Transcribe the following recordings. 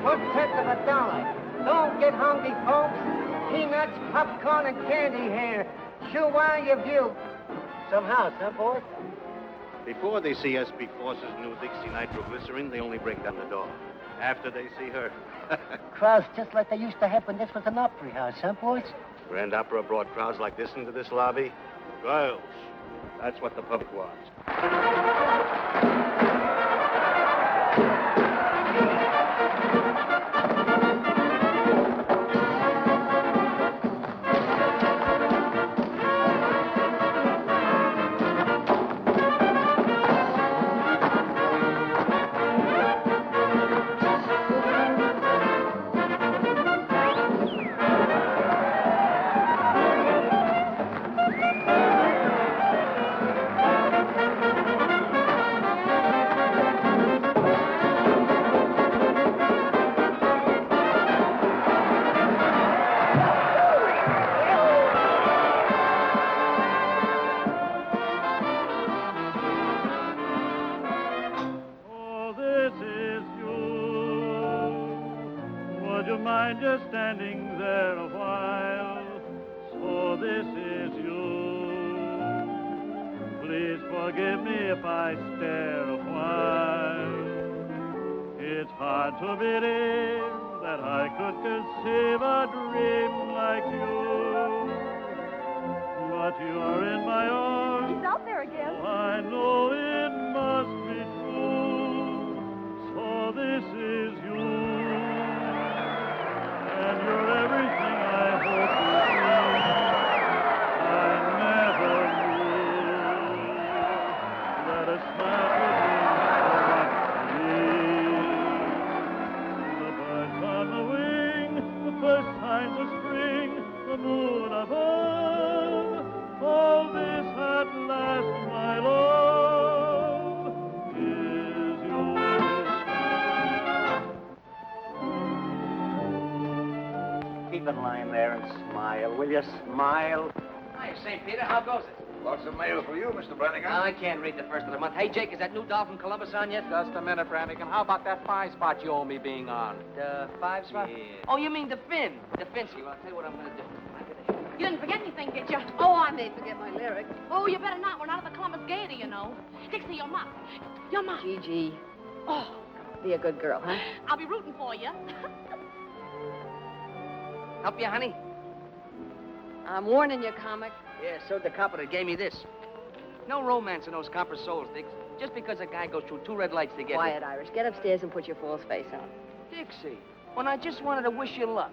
1/10 of $1. Don't get hungry, folks. Peanuts, popcorn, and candy here. Sure while you view. Some house, huh, boss? Before they see SB Force's new Dixie nitroglycerin, they only break down the door. After they see her. Crowds just like they used to have when this was an opera house, huh, boys? Grand Opera brought crowds like this into this lobby. Girls. That's what the public wants. Keep in line there and smile, will you? Smile. Hi, St. Peter. How goes it? Lots of mail for you, Mr. Brannigan. I can't read the first of the month. Hey, Jake, is that new doll from Columbus on yet? Just a minute, Brannigan. How about that 5 spot you owe me being on? The 5 spot? Yeah. Oh, you mean the Finn. The Finsky. Well, I'll tell you what I'm going to do. You didn't forget anything, did you? Oh, I may forget my lyrics. Oh, you better not. We're not at the Columbus Gaiety, you know. Dixie, your mom. Your mom. Gigi. Oh, Be a good girl, huh? I'll be rooting for you. Help you, honey? I'm warning you, comic. Yeah, so the copper that gave me this. No romance in those copper souls, Dix. Just because a guy goes through 2 red lights to get Quiet, Irish. Get upstairs and put your false face on. Dixie, when I just wanted to wish you luck.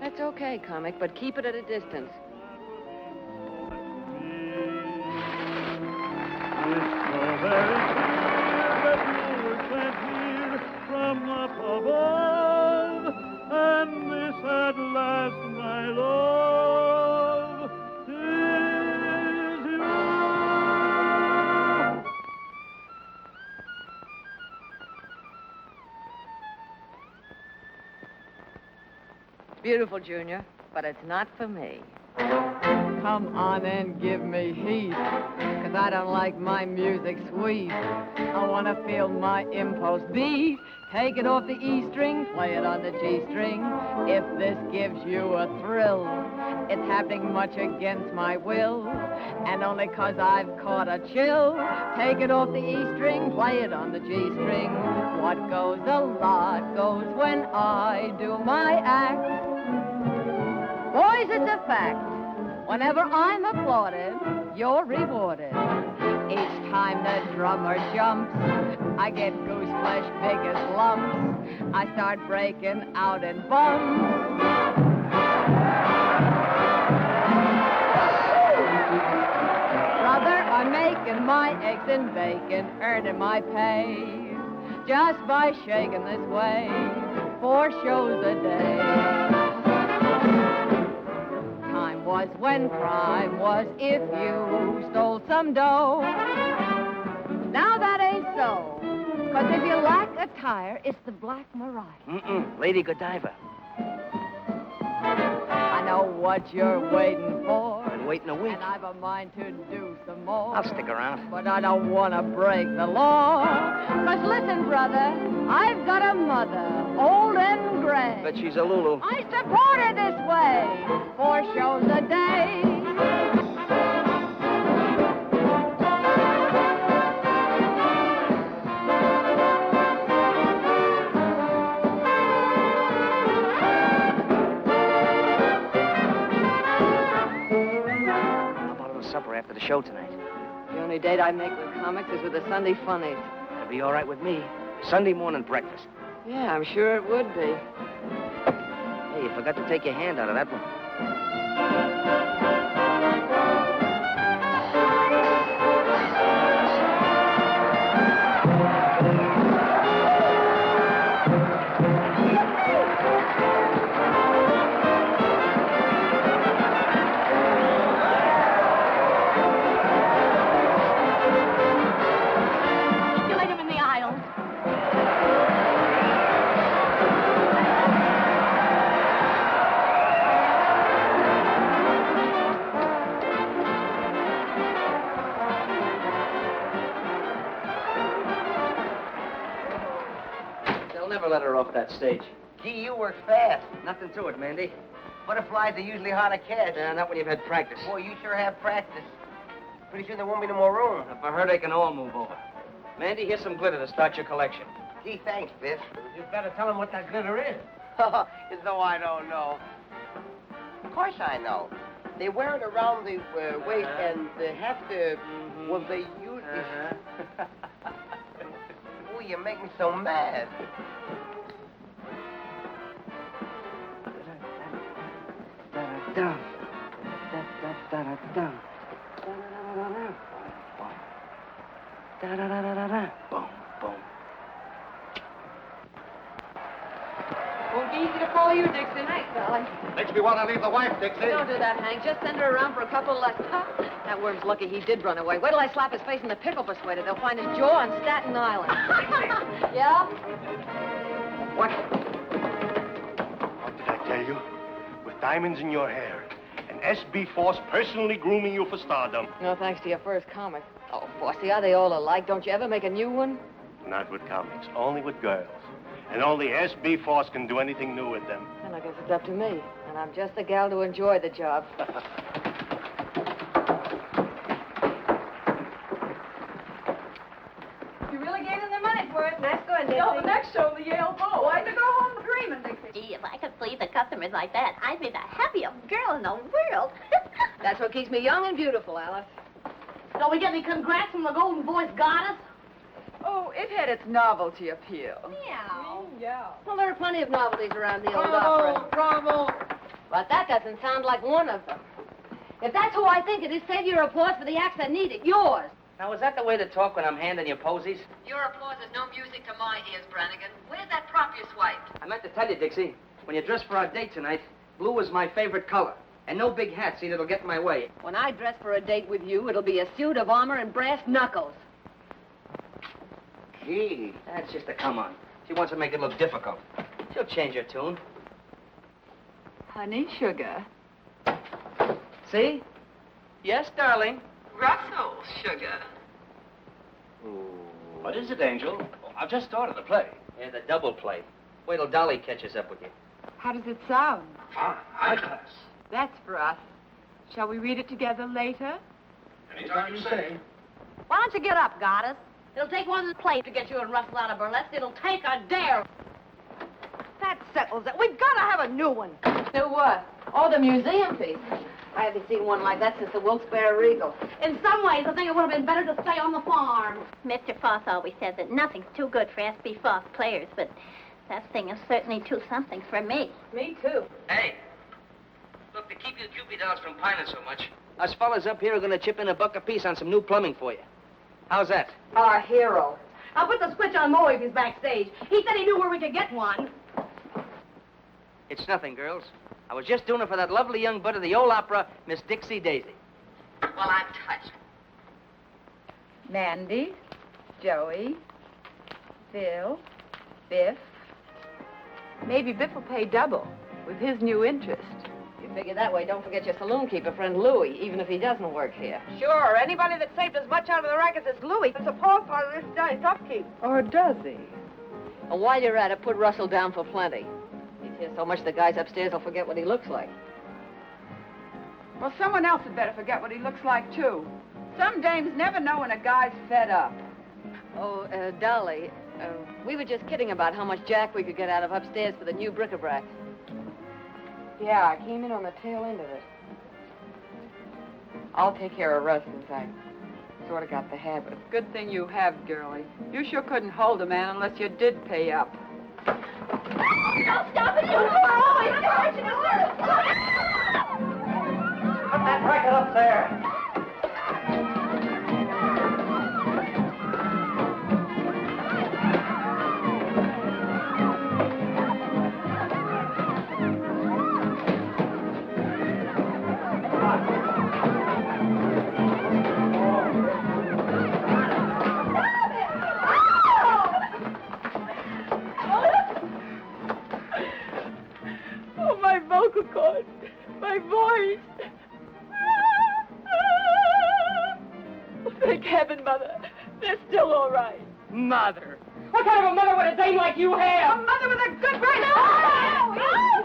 That's okay, comic, but keep it at a distance. From up above, and this at last, my love, is you. It's beautiful, Junior, but it's not for me. Come on and give me heat, 'cause I don't like my music sweet. I want to feel my impulse beat. Take it off the E string, play it on the G string. If this gives you a thrill, it's happening much against my will, and only 'cause I've caught a chill. Take it off the E string, play it on the G string. What goes a lot goes when I do my act. Boys, it's a fact. Whenever I'm applauded, you're rewarded. Each time the drummer jumps, I get goose flesh big as lumps. I start breaking out in bumps. Brother, I'm making my eggs and bacon, earning my pay just by shaking this way 4 shows a day. Time was when crime was if you stole some dough. Now that ain't so, 'cause if you lack a tire, it's the Black Mariah. Lady Godiva. I know what you're waiting for. Been waiting a week. And I've a mind to do some more. I'll stick around. But I don't want to break the law. 'Cause listen, brother, I've got a mother, old and pray. Bet she's a Lulu. I support her this way. 4 shows a day. How about a little supper after the show tonight? The only date I make with comics is with the Sunday funnies. That'll be all right with me. Sunday morning breakfast. Yeah, I'm sure it would be. Hey, you forgot to take your hand out of that one. Stimulate him in the aisles. They'll never let her off that stage. Gee, you work fast. Nothing to it, Mandy. Butterflies are usually hard to catch. Not when you've had practice. Boy, you sure have practice. Pretty sure there won't be no more room. If I heard, they can all move over. Mandy, here's some glitter to start your collection. Gee, thanks, Biff. You better tell him what that glitter is. As though I don't know. Of course I know. They wear it around the waist and they have to, well, they use it. Oh, you make me so mad. Boom, boom. Won't be easy to follow you, Dixie. Thanks, Sally. Makes me want to leave the wife, Dixie. Don't do that, Hank. Just send her around for a couple lessons. That worm's lucky he did run away. Wait till I slap his face in the pickle persuader. They'll find his jaw on Staten Island. Yeah? What? What did I tell you? With diamonds in your hair. And S.B. Force personally grooming you for stardom. No thanks to your first comic. Oh, Fossey, are they all alike? Don't you ever make a new one? Not with comics, only with girls. And only S.B. Force can do anything new with them. Then I guess it's up to me. And I'm just the gal to enjoy the job. You really gave them their money for it. That's good, Dixie. Yo, the next show, the Yale Bow. I could go home dreaming, Dixie. Gee, if I could please the customers like that, I'd be the happiest girl in the world. That's what keeps me young and beautiful, Alice. Don't we get any congrats from the Golden Voice Goddess? Oh, it had its novelty appeal. Meow. Yeah. Well, there are plenty of novelties around the old opera. Bravo! But that doesn't sound like one of them. If that's who I think it is, save your applause for the acts that need it. Yours. Now, is that the way to talk when I'm handing you posies? Your applause is no music to my ears, Brannigan. Where's that prop you swiped? I meant to tell you, Dixie, when you dress for our date tonight, blue is my favorite color. And no big hats, either, will get in my way. When I dress for a date with you, it'll be a suit of armor and brass knuckles. Gee, that's just a come on. She wants to make it look difficult. She'll change her tune. Honey, sugar. See? Yes, darling. Russell, sugar. What is it, Angel? Oh, I've just started the play. Yeah, the double play. Wait till Dolly catches up with you. How does it sound? High class. That's for us. Shall we read it together later? Anytime you say. Why don't you get up, Goddess? It'll take one play to get you and Russell out of burlesque. It'll take a dare. That settles it. We've got to have a new one. New what? Oh, the museum piece. I haven't seen one like that since the Wilkes-Barre Regal. In some ways, I think it would have been better to stay on the farm. Mr. Foss always says that nothing's too good for S.B. Foss players, but that thing is certainly too something for me. Me, too. Hey, look, to keep you Cupid dolls from pining so much, us fellas up here are going to chip in $1 apiece on some new plumbing for you. How's that? Our hero. I'll put the switch on Moe if he's backstage. He said he knew where we could get one. It's nothing, girls. I was just doing it for that lovely young bud of the old opera, Miss Dixie Daisy. Well, I'm touched. Mandy, Joey, Bill, Biff. Maybe Biff will pay double with his new interest. You figure that way, don't forget your saloon keeper friend Louie, even if he doesn't work here. Sure, anybody that saved as much out of the rackets as Louis is a poor part of this guy's upkeep. Or does he? And while you're at it, put Russell down for plenty. Yeah, so much the guys upstairs will forget what he looks like. Well, someone else had better forget what he looks like, too. Some dames never know when a guy's fed up. Oh, Dolly, we were just kidding about how much jack we could get out of upstairs for the new bric-a-brac. Yeah, I came in on the tail end of it. I'll take care of Russ since I sort of got the habit. Good thing you have, girlie. You sure couldn't hold a man unless you did pay up. Don't stop it! You're always charging us! Put that bracket up there. Oh, my vocal cords, my voice. Thank heaven, Mother. They're still all right. Mother? What kind of a mother would a dame like you have? A mother with a good brain.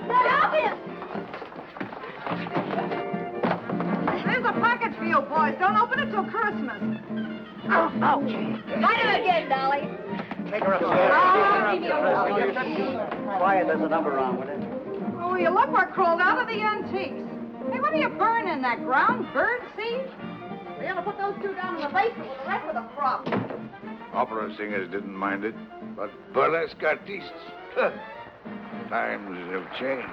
Stop it! There's a package for you, boys. Don't open it till Christmas. Find him again, Dolly. Take her Quiet, there's a number on with it. Oh, you look what crawled out of the antiques. Hey, what are you burning in that ground? Bird seed? We ought to put those two down in the basement with the rest of the crop. Opera singers didn't mind it, but burlesque artistes, times have changed.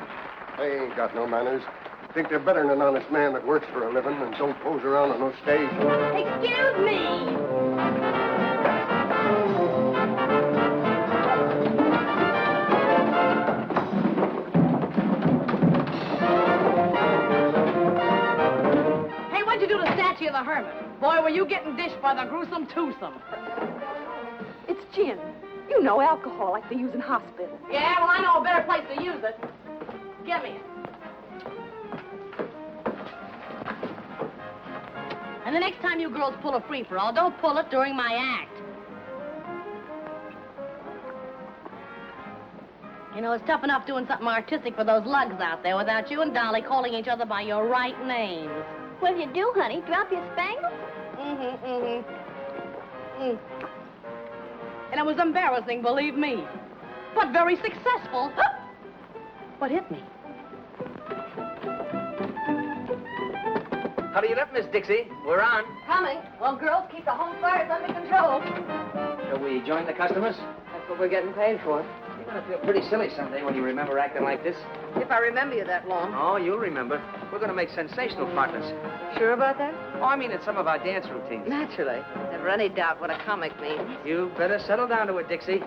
They ain't got no manners. Think they're better than an honest man that works for a living and don't pose around on no stage. Excuse me! Hey, what'd you do to the statue of the hermit? Boy, were you getting dished by the gruesome twosome. It's gin. You know, alcohol like they use in hospitals. Yeah, well, I know a better place to use it. Give me it. And the next time you girls pull a free-for-all, don't pull it during my act. You know, it's tough enough doing something artistic for those lugs out there without you and Dolly calling each other by your right names. What'll you do, honey? Drop your spangles? And it was embarrassing, believe me. But very successful. What hit me? Hurry it up, Miss Dixie. We're on. Coming. Well, girls, keep the home fires under control. Shall we join the customers? That's what we're getting paid for. You're going to feel pretty silly someday when you remember acting like this. If I remember you that long. Oh, you'll remember. We're going to make sensational partners. Sure about that? Oh, I mean, it's some of our dance routines. Naturally. Never any doubt what a comic means. You better settle down to it, Dixie.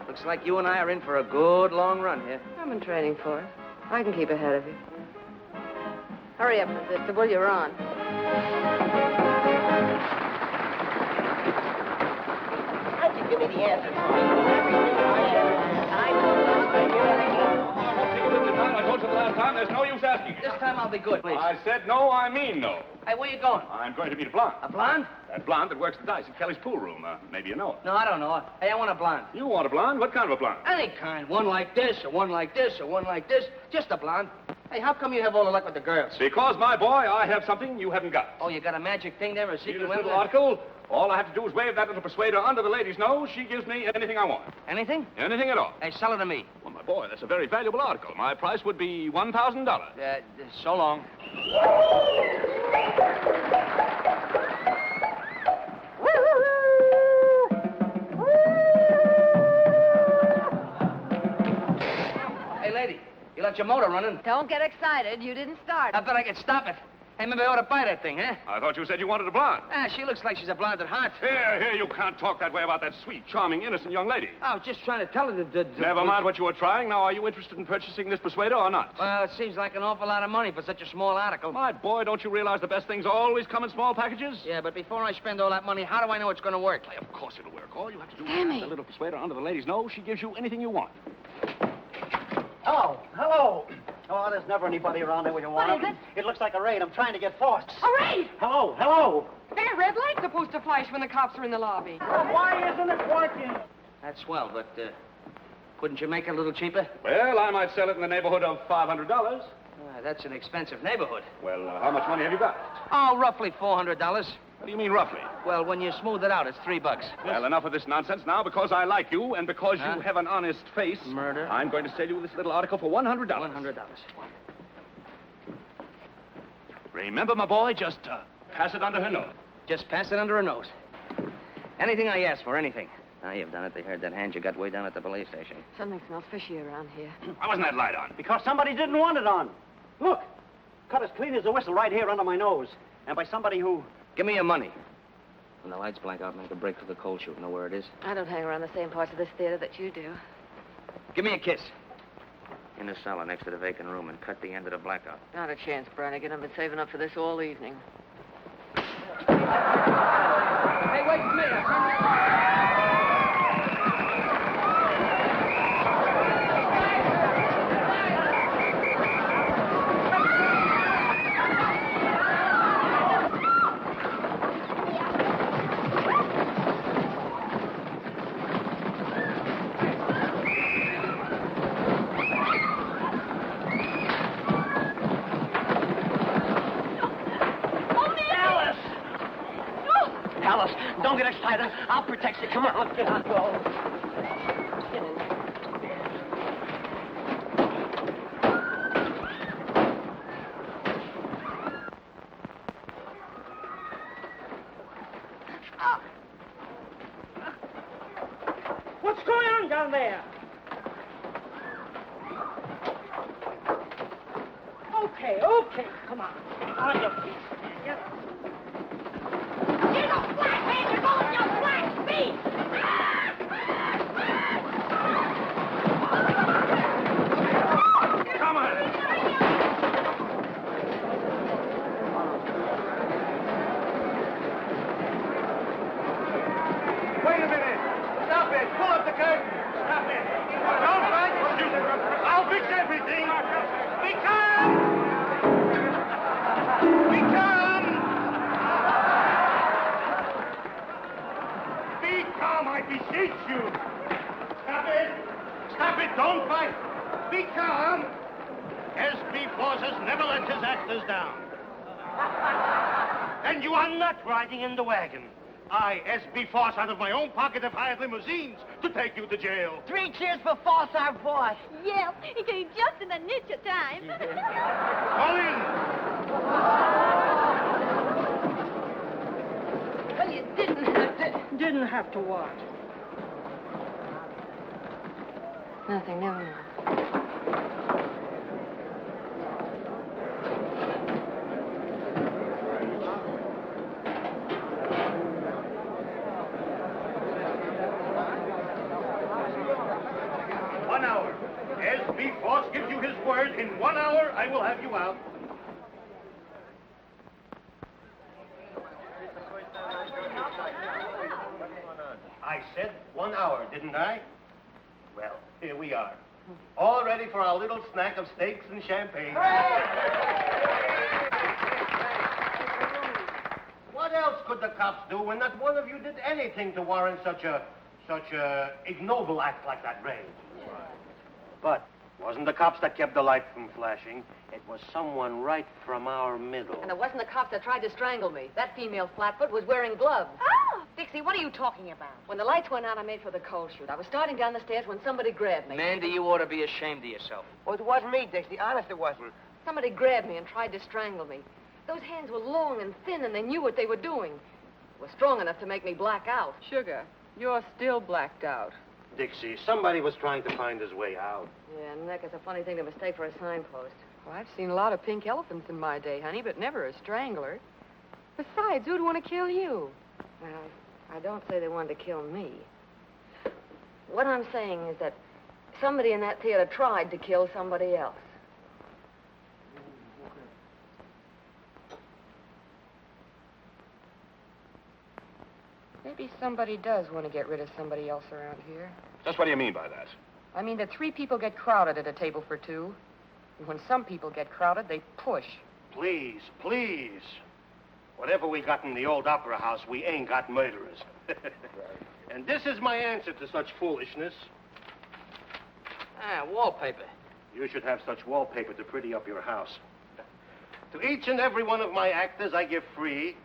Looks like you and I are in for a good long run here. I'm in training for it. I can keep ahead of you. Hurry up, sister. Will you're on. How'd you give me the answer? I told you the last time, there's no use asking. This time I'll be good, please. I said no, I mean no. Hey, where you going? I'm going to meet a blonde. A blonde? That blonde that works the dice at Kelly's pool room. Maybe you know her. No, I don't know. Hey, I want a blonde. You want a blonde? What kind of a blonde? Any kind. One like this, or one like this, or one like this. Just a blonde. Hey, how come you have all the luck with the girls? Because, my boy, I have something you haven't got. Oh, you got a magic thing there, a See secret this weapon? little article? All I have to do is wave that little persuader under the lady's nose. She gives me anything I want. Anything? Anything at all. Hey, sell it to me. Well, my boy, that's a very valuable article. My price would be $1,000. So long. Hey, lady, you left your motor running. Don't get excited. You didn't start. I bet I could stop it. Hey, maybe I ought to buy that thing, huh? I thought you said you wanted a blonde. Ah, she looks like she's a blonde at heart. Here, you can't talk that way about that sweet, charming, innocent young lady. I was just trying to tell her that... Never mind what you were trying. Now, are you interested in purchasing this persuader or not? Well, it seems like an awful lot of money for such a small article. My boy, don't you realize the best things always come in small packages? Yeah, but before I spend all that money, how do I know it's going to work? Why, of course it'll work. All you have to do is Sammy. have the little persuader under the lady's nose. She gives you anything you want. Hello. Hello. Oh, there's never anybody around there when you want What is them. It looks like a raid. I'm trying to get forced. A raid! Hello. Hello. That red light's supposed to flash when the cops are in the lobby. Well, why isn't it working? That's swell, but Couldn't you make it a little cheaper? Well, I might sell it in the neighborhood of $500. That's an expensive neighborhood. Well, how much money have you got? Oh, roughly $400. What do you mean, roughly? Well, when you smooth it out, it's $3. Well, enough of this nonsense now. Because I like you and because you have an honest face. Murder. I'm going to sell you this little article for $100. $100. Remember, my boy, just pass it under her nose. Just pass it under her nose. Anything I ask for, anything. Now, you've done it. They heard that hand you got way down at the police station. Something smells fishy around here. Why wasn't that light on? Because somebody didn't want it on. Look, cut as clean as a whistle right here under my nose. And by somebody who... Give me your money. When the lights blank out, make a break for the cold chute. Know where it is? I don't hang around the same parts of this theater that you do. Give me a kiss. In the cellar next to the vacant room and cut the end of the blackout. Not a chance, Brannigan. I've been saving up for this all evening. Hey, wait a minute. Alice, don't get excited. I'll protect you. Come on, let's get on. Go. What's going on down there? Okay. Come on. On your feet. Yes. You're the flathead! You're going your black speed! Come on. Wait a minute. Stop it. Pull up the curtain. Stop it. Don't fight. I'll fix everything. Be calm. Be calm. Be calm, I beseech you. Stop it. Stop it. Don't fight. Be calm. S.B. Force has never let his actors down. And you are not riding in the wagon. I, S.B. Force, out of my own pocket, have hired limousines to take you to jail. 3 cheers for Force, our boss. Yeah, he came just in the nick of time. Call in. Well, you didn't have to what? Nothing, never mind. S.B. Force gives you his word. In 1 hour, I will have you out. I said 1 hour, didn't I? Well, here we are. All ready for our little snack of steaks and champagne. What else could the cops do when not one of you did anything to warrant such a ignoble act like that raid? But it wasn't the cops that kept the light from flashing. It was someone right from our middle. And it wasn't the cop that tried to strangle me. That female flatfoot was wearing gloves. Oh! Dixie, what are you talking about? When the lights went out, I made for the coal chute. I was starting down the stairs when somebody grabbed me. Mandy, you ought to be ashamed of yourself. Well, it wasn't me, Dixie. Honest, it wasn't. Somebody grabbed me and tried to strangle me. Those hands were long and thin, and they knew what they were doing. It was strong enough to make me black out. Sugar, you're still blacked out. Dixie, somebody was trying to find his way out. Yeah, neck is a funny thing to mistake for a signpost. Well, I've seen a lot of pink elephants in my day, honey, but never a strangler. Besides, who'd want to kill you? Well, I don't say they wanted to kill me. What I'm saying is that somebody in that theater tried to kill somebody else. Maybe somebody does want to get rid of somebody else around here. Just what do you mean by that? I mean that 3 people get crowded at a table for 2. And when some people get crowded, they push. Please, please. Whatever we got in the old opera house, we ain't got murderers. And this is my answer to such foolishness. Ah, wallpaper. You should have such wallpaper to pretty up your house. To each and every one of my actors, I give free,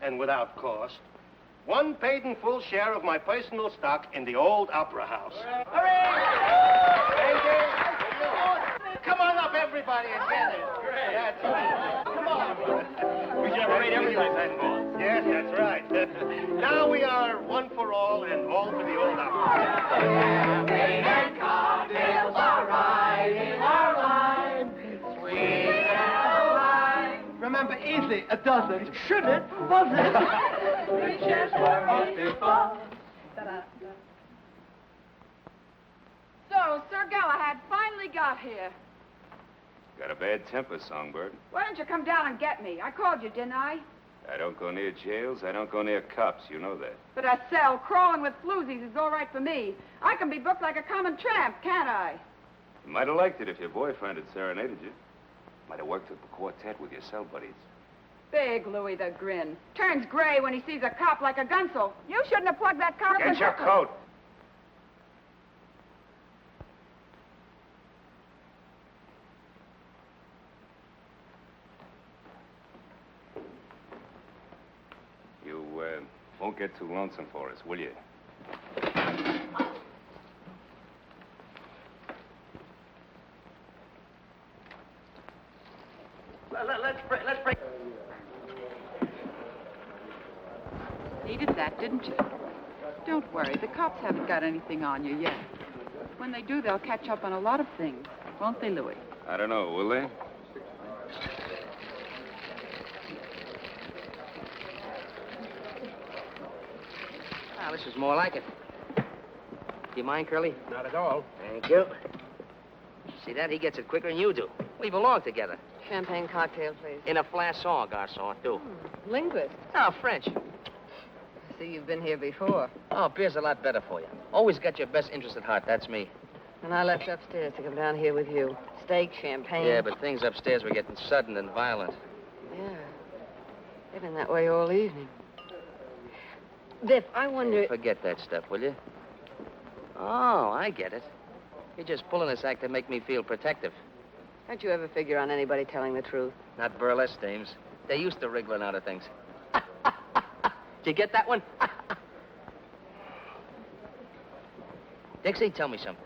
and without cost, one paid in full share of my personal stock in the old opera house. Come on up, everybody, and get it. That's right. Come on. We should have a rate everybody's head for. Yes, that's right. Now we are one for all and all for the old opera. Champagne and cocktails are right in our line. Sweet and wine. Remember, easy, a dozen. Should it? Was it? 3 chairs were up before. So, Sir Galahad finally got here. Got a bad temper, Songbird. Why don't you come down and get me? I called you, didn't I? I don't go near jails. I don't go near cops. You know that. But a cell crawling with floozies is all right for me. I can be booked like a common tramp, can't I? You might have liked it if your boyfriend had serenaded you. Might have worked with the quartet with your cell buddies. Big Louie the Grin. Turns gray when he sees a cop like a gunsel. You shouldn't have plugged that car up Get in your coat. You won't get too lonesome for us, will you? Let's break. Needed that, didn't you? Don't worry, the cops haven't got anything on you yet. When they do, they'll catch up on a lot of things. Won't they, Louis? I don't know, will they? Ah, this is more like it. Do you mind, Curly? Not at all. Thank you. See that? He gets it quicker than you do. We belong together. Champagne cocktail, please. In a flasson, garçon, too. Linguist. Oh, French. I see you've been here before. Oh, beer's a lot better for you. Always got your best interest at heart. That's me. And I left upstairs to come down here with you. Steak, champagne. Yeah, but things upstairs were getting sudden and violent. Yeah. They've been that way all evening. Biff, I wonder... Forget that stuff, will you? Oh, I get it. You're just pulling this act to make me feel protective. Don't you ever figure on anybody telling the truth? Not burlesque dames. They're used to wriggling out of things. Did you get that one? Dixie, tell me something.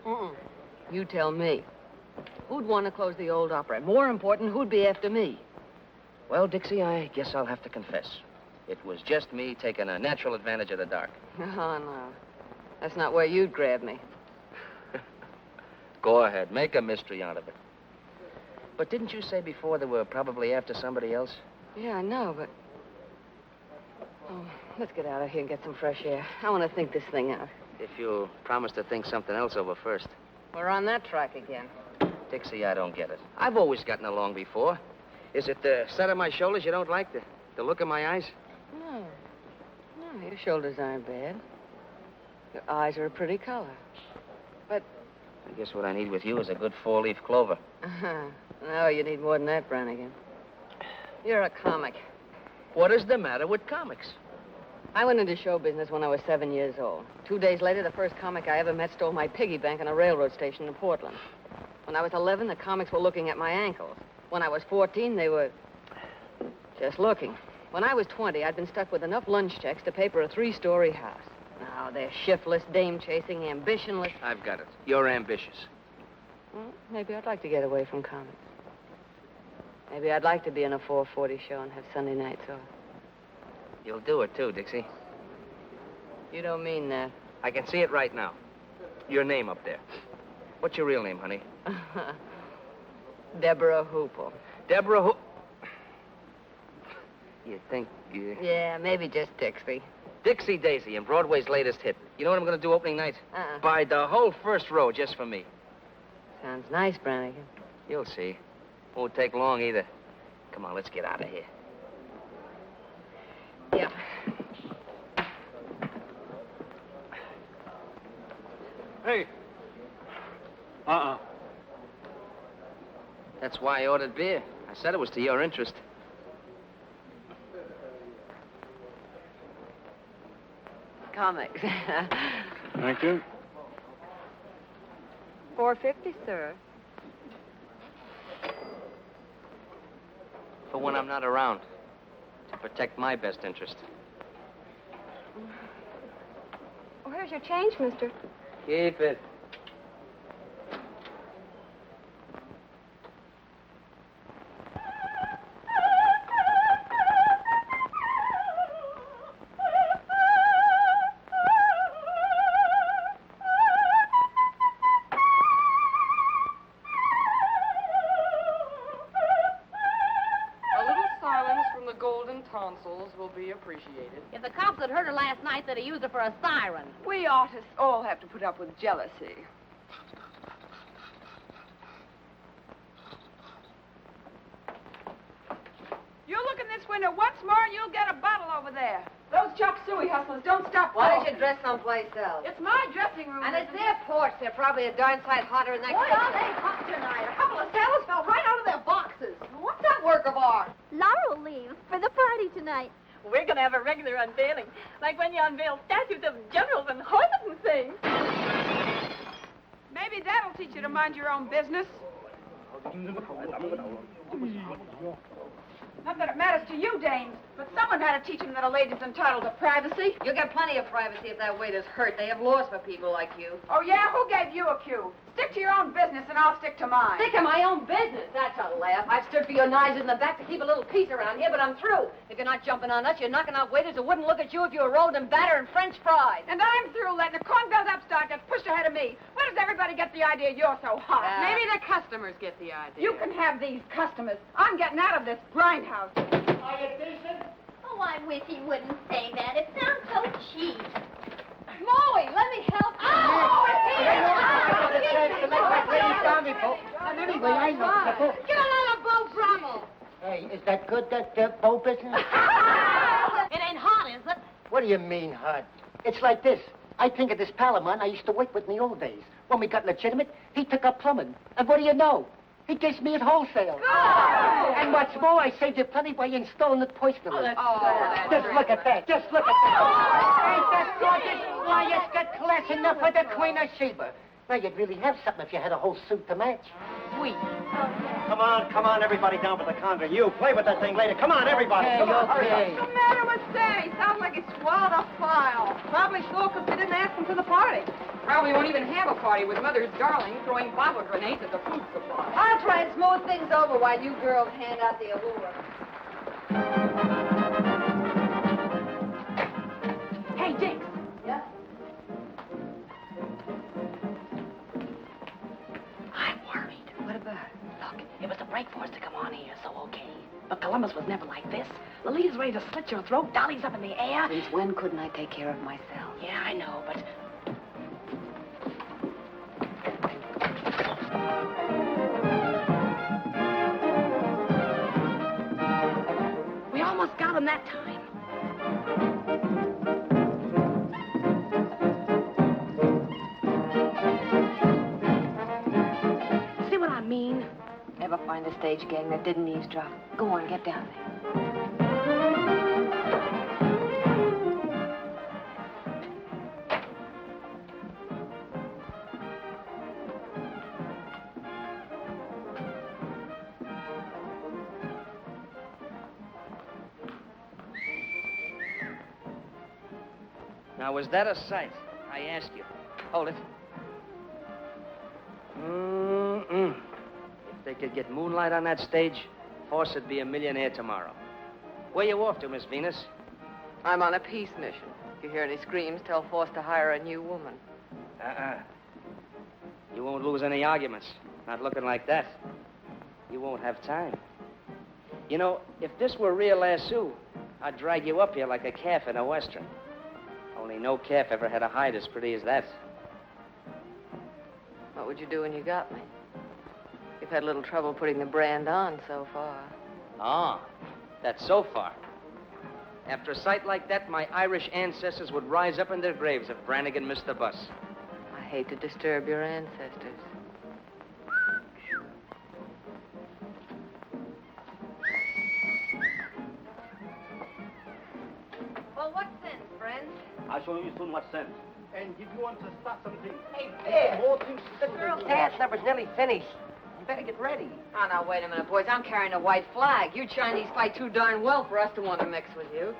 You tell me. Who'd want to close the old opera? More important, who'd be after me? Well, Dixie, I guess I'll have to confess. It was just me taking a natural advantage of the dark. Oh, no. That's not where you'd grab me. Go ahead. Make a mystery out of it. But didn't you say before they were probably after somebody else? Yeah, I know, but... Oh, let's get out of here and get some fresh air. I want to think this thing out. If you'll promise to think something else over first. We're on that track again. Dixie, I don't get it. I've always gotten along before. Is it the set of my shoulders you don't like? The look in my eyes? No. No, your shoulders aren't bad. Your eyes are a pretty color. But... I guess what I need with you is a good four-leaf clover. No, you need more than that, Brannigan. You're a comic. What is the matter with comics? I went into show business when I was 7 years old. 2 days later, the first comic I ever met stole my piggy bank on a railroad station in Portland. When I was 11, the comics were looking at my ankles. When I was 14, they were just looking. When I was 20, I'd been stuck with enough lunch checks to pay for a 3-story house. Now, they're shiftless, dame-chasing, ambitionless. I've got it. You're ambitious. Well, maybe I'd like to get away from comics. Maybe I'd like to be in a 4:40 show and have Sunday nights off. You'll do it, too, Dixie. You don't mean that. I can see it right now. Your name up there. What's your real name, honey? Deborah Hoople. Deborah Hoople. You think Yeah, maybe just Dixie. Dixie Daisy and Broadway's latest hit. You know what I'm going to do opening night? Buy the whole first row just for me. Sounds nice, Brannigan. You'll see. Won't take long either. Come on, let's get out of here. Yeah. Hey. That's why I ordered beer. I said it was to your interest. Comics. Thank you. $4.50, sir. For when I'm not around. To protect my best interest. Where's your change, mister? Keep it. Will be appreciated. If the cops had heard her last night, they'd have used her for a siren. We artists all have to put up with jealousy. You look in this window once more and you'll get a bottle over there. Those chop suey hustlers don't stop. Why don't you dress someplace else? It's my dressing room. And it's their porch. They're probably a darn sight hotter than that. What are they hot tonight? A couple of sailors fell right out of their boxes. What's that work of art? Laura will leave for the party tonight. We're going to have a regular unveiling, like when you unveil statues of generals and horses and things. Maybe that'll teach you to mind your own business. Not that it matters to you, dames, but someone had to teach them that a lady's entitled to privacy. You'll get plenty of privacy if that waiter's hurt. They have laws for people like you. Oh, yeah? Who gave you a cue? Stick to your own business and I'll stick to mine. Stick to my own business? That's a laugh. I've stood for your knives in the back to keep a little peace around here, but I'm through. If you're not jumping on us, you're knocking out waiters who wouldn't look at you if you were rolled in batter and French fries. And I'm through letting a corn-fed upstart get pushed ahead of me. Where does everybody get the idea you're so hot? Maybe the customers get the idea. You can have these customers. I'm getting out of this grindhouse. Are you decent? Oh, I wish he wouldn't say that. It sounds so cheap. Molly, let me help you. Anyway, I know. Get another boat, Brummel. Hey, is that good, that boat business? It ain't hot, is it? What do you mean, hot? It's like this. I think of this pal of mine I used to work with in the old days. When we got legitimate, he took up plumbing. And what do you know? He gives me at wholesale. Good. And what's more, I saved you plenty by installing it personally. That's Just look at that. Just look at that. Ain't that gorgeous? Why, it's got class enough for the Queen of Sheba. Now, you'd really have something if you had a whole suit to match. Sweet. Come on, everybody down for the conga. You play with that thing later. Come on, everybody. Come on, hurry up. What's the matter with Sammy? Sounds like he swallowed a file. Probably so, because they didn't ask him to the party. Probably won't even have a party with Mother's darling throwing bottle grenades at the food supply. I'll try and smooth things over while you girls hand out the allure. Hey, Jinx. Yeah? I'm worried. What about it? Look, it was a break for us to come on here, so okay. But Columbus was never like this. Lolita's ready to slit your throat, Dolly's up in the air. Since when couldn't I take care of myself? Yeah, I know, but... We almost got him that time. See what I mean? Ever find a stage gang that didn't eavesdrop? Go on, get down there. Now, was that a sight? I ask you. Hold it. Mm-mm. If they could get moonlight on that stage, Force would be a millionaire tomorrow. Where you off to, Miss Venus? I'm on a peace mission. If you hear any screams, tell Force to hire a new woman. You won't lose any arguments. Not looking like that. You won't have time. You know, if this were real lasso, I'd drag you up here like a calf in a western. Only no calf ever had a hide as pretty as that. What would you do when you got me? You've had a little trouble putting the brand on so far. Ah, that's so far. After a sight like that, my Irish ancestors would rise up in their graves if Brannigan missed the bus. I hate to disturb your ancestors. Well, what sense, friends? I'll show you soon what sense. and if you want to start something. Hey, Dad, the girls' dance number's nearly finished. You better get ready. Oh, now, wait a minute, boys. I'm carrying a white flag. You Chinese fight too darn well for us to want to mix with you.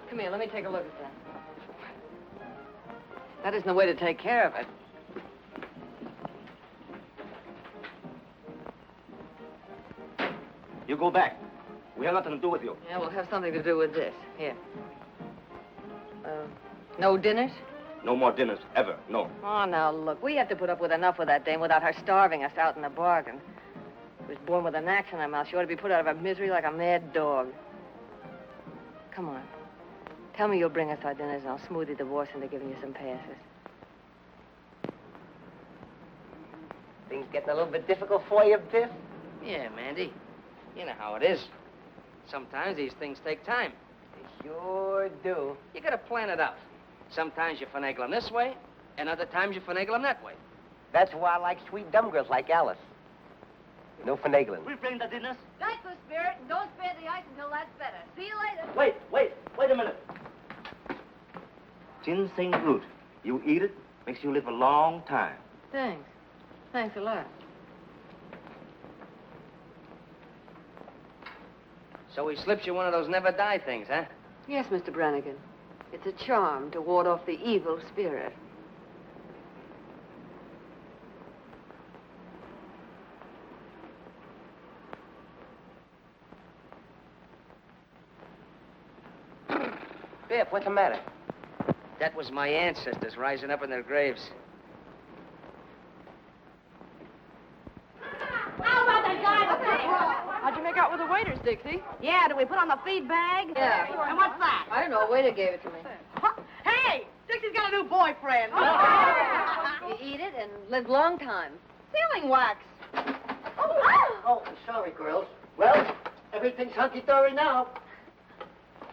Come here, let me take a look at that. That isn't the way to take care of it. You go back. We have nothing to do with you. Yeah, we'll have something to do with this. Here. No dinners? No more dinners, ever. No. Oh, now, look, we have to put up with enough with that dame without her starving us out in the bargain. She was born with an axe in her mouth. She ought to be put out of her misery like a mad dog. Come on. Tell me you'll bring us our dinners, and I'll smooth your divorce into giving you some passes. Things getting a little bit difficult for you, Biff? Yeah, Mandy. You know how it is. Sometimes these things take time. They sure do. You gotta plan it out. Sometimes you finagle them this way, and other times you finagle them that way. That's why I like sweet dumb girls like Alice. No finagling. We bring the dinners. Thanks for spirit, and don't spare the ice until that's better. See you later. Wait a minute. Ginseng root. You eat it, makes you live a long time. Thanks. Thanks a lot. So he slips you one of those never die things, huh? Yes, Mr. Brannigan. It's a charm to ward off the evil spirit. Biff, what's the matter? That was my ancestors rising up in their graves. How about that guy with me? How'd you make out with the waiters, Dixie? Yeah, did we put on the feed bag? Yeah. And what's that? I don't know. A waiter gave it to me. Hey, Dixie's got a new boyfriend. You eat it and live long time. Sealing wax. Oh, sorry, girls. Well, everything's hunky-dory now.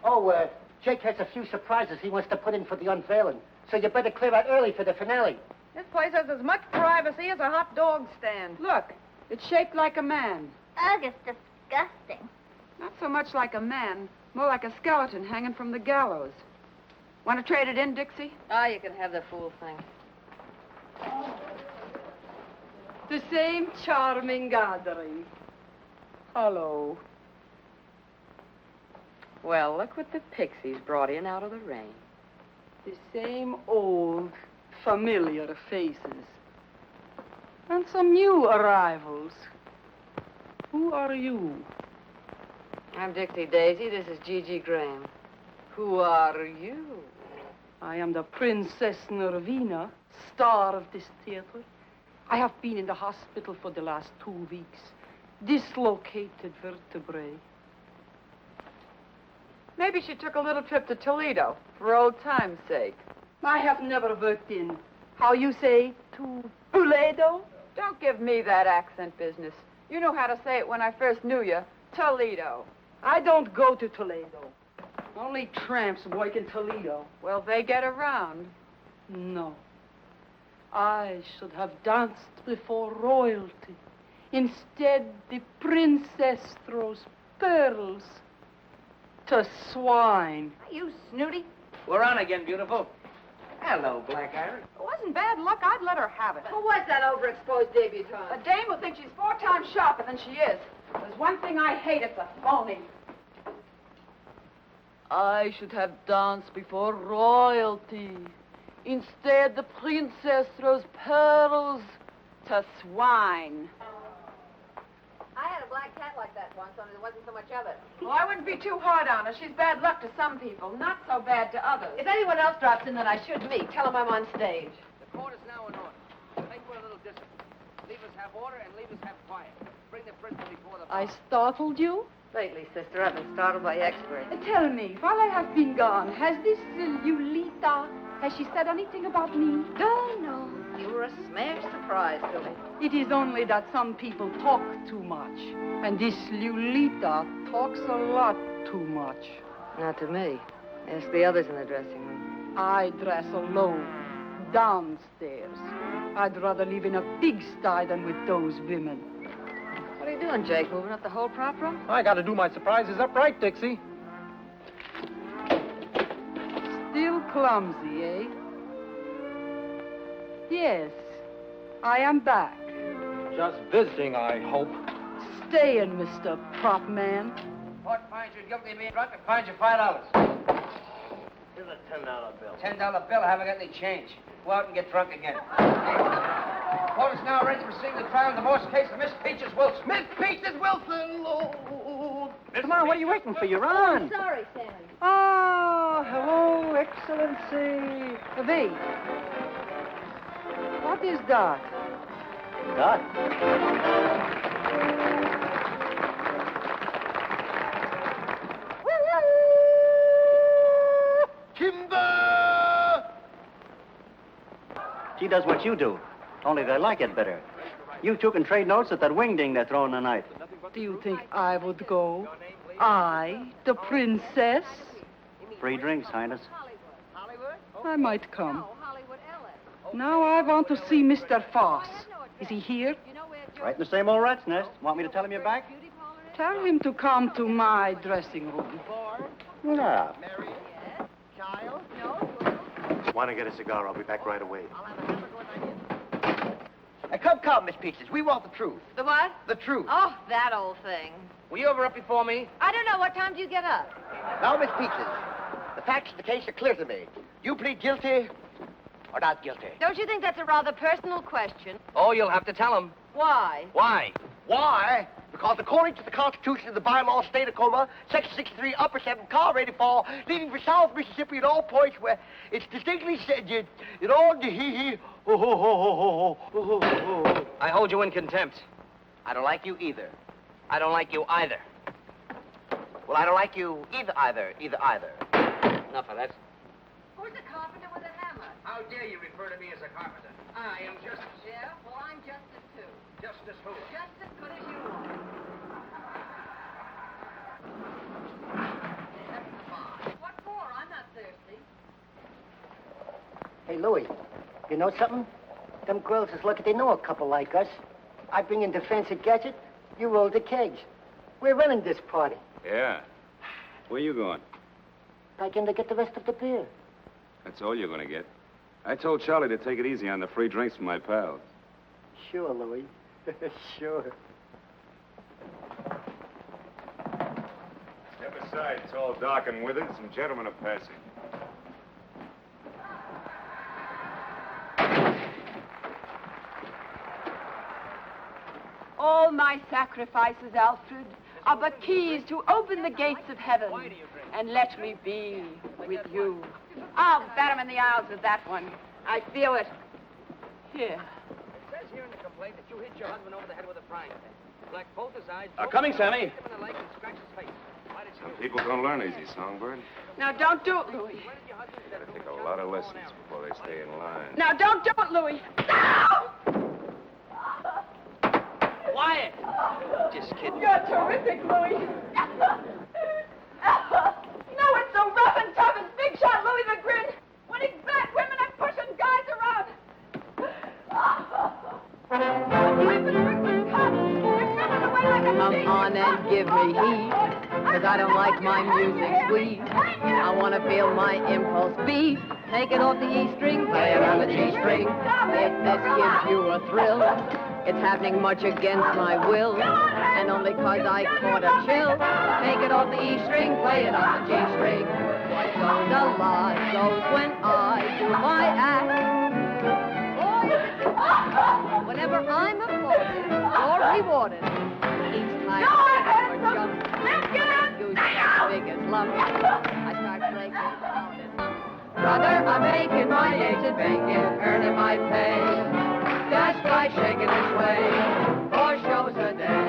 Oh, Jake has a few surprises he wants to put in for the unveiling, so you better clear out early for the finale. This place has as much privacy as a hot dog stand. Look, it's shaped like a man. Ugh, it's disgusting. Not so much like a man, more like a skeleton hanging from the gallows. Want to trade it in, Dixie? Ah, you can have the fool thing. The same charming gathering. Hello. Well, look what the pixies brought in out of the rain. The same old, familiar faces. And some new arrivals. Who are you? I'm Dixie Daisy. This is Gigi Graham. Who are you? I am the Princess Nervina, star of this theater. I have been in the hospital for the last 2 weeks. Dislocated vertebrae. Maybe she took a little trip to Toledo for old time's sake. I have never worked in, how you say, to Toledo? Don't give me that accent business. You know how to say it when I first knew you. Toledo. I don't go to Toledo. Only tramps work in Toledo. Well, they get around. No. I should have danced before royalty. Instead, the princess throws pearls to swine. You snooty. We're on again, beautiful. Hello, Black Iris. It wasn't bad luck. I'd let her have it. Who was that overexposed debutante? A dame who thinks she's 4 times sharper than she is. There's one thing I hate, it's a phony. I should have danced before royalty. Instead, the princess throws pearls to swine. I had a black cat like that once, only there wasn't so much of it. Well, I wouldn't be too hard on her. She's bad luck to some people, not so bad to others. If anyone else drops in that I should meet, tell them I'm on stage. The court is now in order. Make for a little distance. Leave us have order and leave us have quiet. Bring the prisoner before the bar. I startled you? Lately, sister, I've been startled by experts. Tell me, while I have been gone, has this Lulita, has she said anything about me? No. You were a smash surprise to me. It is only that some people talk too much. And this Lulita talks a lot too much. Not to me. Ask the others in the dressing room. I dress alone, downstairs. I'd rather live in a pigsty than with those women. What are you doing, Jake? Moving up the whole prop room? I gotta do my surprises upright, Dixie. Still clumsy, eh? Yes, I am back. Just visiting, I hope. Stay in, Mr. Prop Man. Court finds you guilty of being drunk and fines you $5. Here's a $10 bill. $10 bill, I haven't got any change. Go out and get drunk again. Court is now ready to proceed to the trial in the divorce case of Miss Peaches Wilson. Miss Peaches Wilson! Oh. Come on, what are you waiting for? You're on. Sorry, Sam. Oh, hello, Excellency. V. What is that? Dot. Timber! She does what you do, only they like it better. You two can trade notes at that wingding they're throwing tonight. Do you think I would go? I, the princess? Free drinks, Highness. I might come. Now I want to see Mr. Foss. Is he here? Right in the same old rat's nest. Want me to tell him you're back? Tell him to come to my dressing room. Yeah. Want to get a cigar? I'll be back right away. Come, Miss Peaches. We want the truth. The what? The truth. Oh, that old thing. Were you ever up before me? I don't know. What time do you get up? Now, Miss Peaches, the facts of the case are clear to me. You plead guilty or not guilty? Don't you think that's a rather personal question? Oh, you'll have to tell him. Why? Why? Why? Because according to the Constitution of the bylaw of the state of Tacoma, Section 63, Upper 7, car ready fall, leaving for South Mississippi at all points where it's distinctly said, it all I hold you in contempt. I don't like you either. I don't like you either. Well, I don't like you either. Enough of that. Who's a carpenter with a hammer? How dare you refer to me as a carpenter? I am Justice. Yeah? Well, I'm Justice, too. Justice who? Just as good as you are. What for? I'm not thirsty. Hey, Louie, you know something? Them girls is lucky they know a couple like us. I bring in the fancy gadget, you roll the kegs. We're running this party. Yeah. Where you going? Back in to get the rest of the beer. That's all you're going to get. I told Charlie to take it easy on the free drinks from my pals. Sure, Louie. Sure. Step aside, tall, dark, and withered. Some gentlemen are passing. All my sacrifices, Alfred, are but keys to open the gates of heaven and let me be with you. I'll bat him in the eyes with that one. I feel it. Here. It says here in the complaint that you hit your husband over the head with a frying pan. Blacked both his eyes. Coming, Sammy. Hit him in the leg and scratched his face. Why did you... People don't learn easy, Songbird. Now, don't do it, Louis. Gotta take a lot of lessons before they stay in line. Now, don't do it, Louis. No! Quiet! Just kidding. You're terrific, Louis. No, it's so rough and tough. It's big shot Louis the Grin. When he's back, women are pushing guys around. Come on and give me heat, 'cause I don't like my music sweet. I want to feel my impulse beat. Take it off the E string, play it on the G string. If this gives you a thrill, it's happening much against my will, and only 'cause I caught a chill. Take it off the E string, play it on the G string. So the lie goes when I do my act. Whenever I'm applauded or rewarded, each time I jump, goose as big as lump, I start breaking down and brother, I'm making my native bacon, earning my pay, just by shaking this way, 4 shows a day.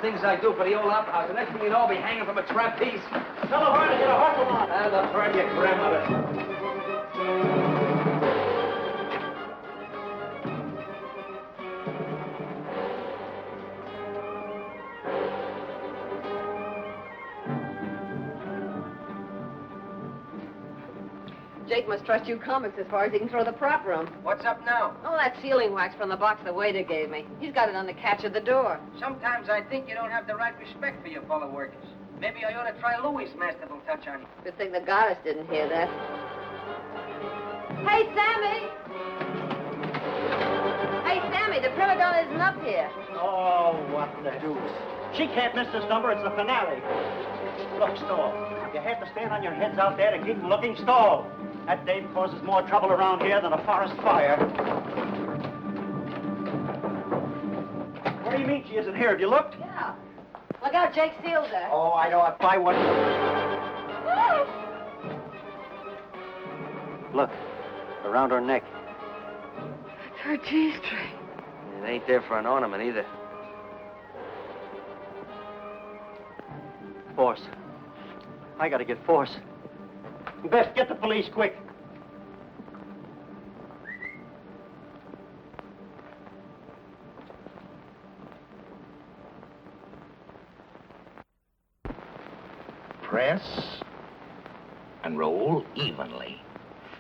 Things I do for the old opera house. The next thing you know, I'll be hanging from a trapeze. Tell her to get a hustle on. And the bird, your grandmother. Jake must trust you comics as far as he can throw the prop room. What's up now? Oh, that sealing wax from the box the waiter gave me. He's got it on the catch of the door. Sometimes I think you don't have the right respect for your fellow workers. Maybe I ought to try Louis' masterful touch on you. Good thing the goddess didn't hear that. Hey, Sammy! Hey, Sammy, the prima donna isn't up here. Oh, what the deuce. She can't miss this number. It's the finale. Look, Stall, you have to stand on your heads out there to keep them looking. Stall. That dame causes more trouble around here than a forest fire. What do you mean she isn't here? Have you looked? Yeah. Look out, Jake sealed her. Oh, I know. If I wasn't... Look, around her neck. It's her G-string. It ain't there for an ornament either. Force. I gotta get Force. Best get the police quick. Press and roll evenly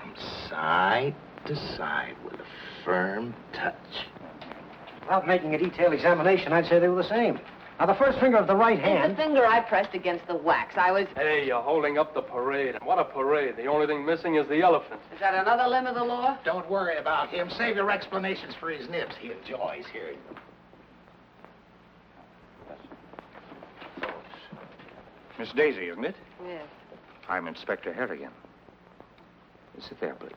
from side to side with a firm touch. Without making a detailed examination, I'd say they were the same. Now, the first finger of the right hand... The finger I pressed against the wax. I was... Hey, you're holding up the parade. And what a parade. The only thing missing is the elephant. Is that another limb of the law? Don't worry about him. Save your explanations for his nibs. He enjoys hearing them. Miss Daisy, isn't it? Yes. I'm Inspector Harrigan. Sit there, please.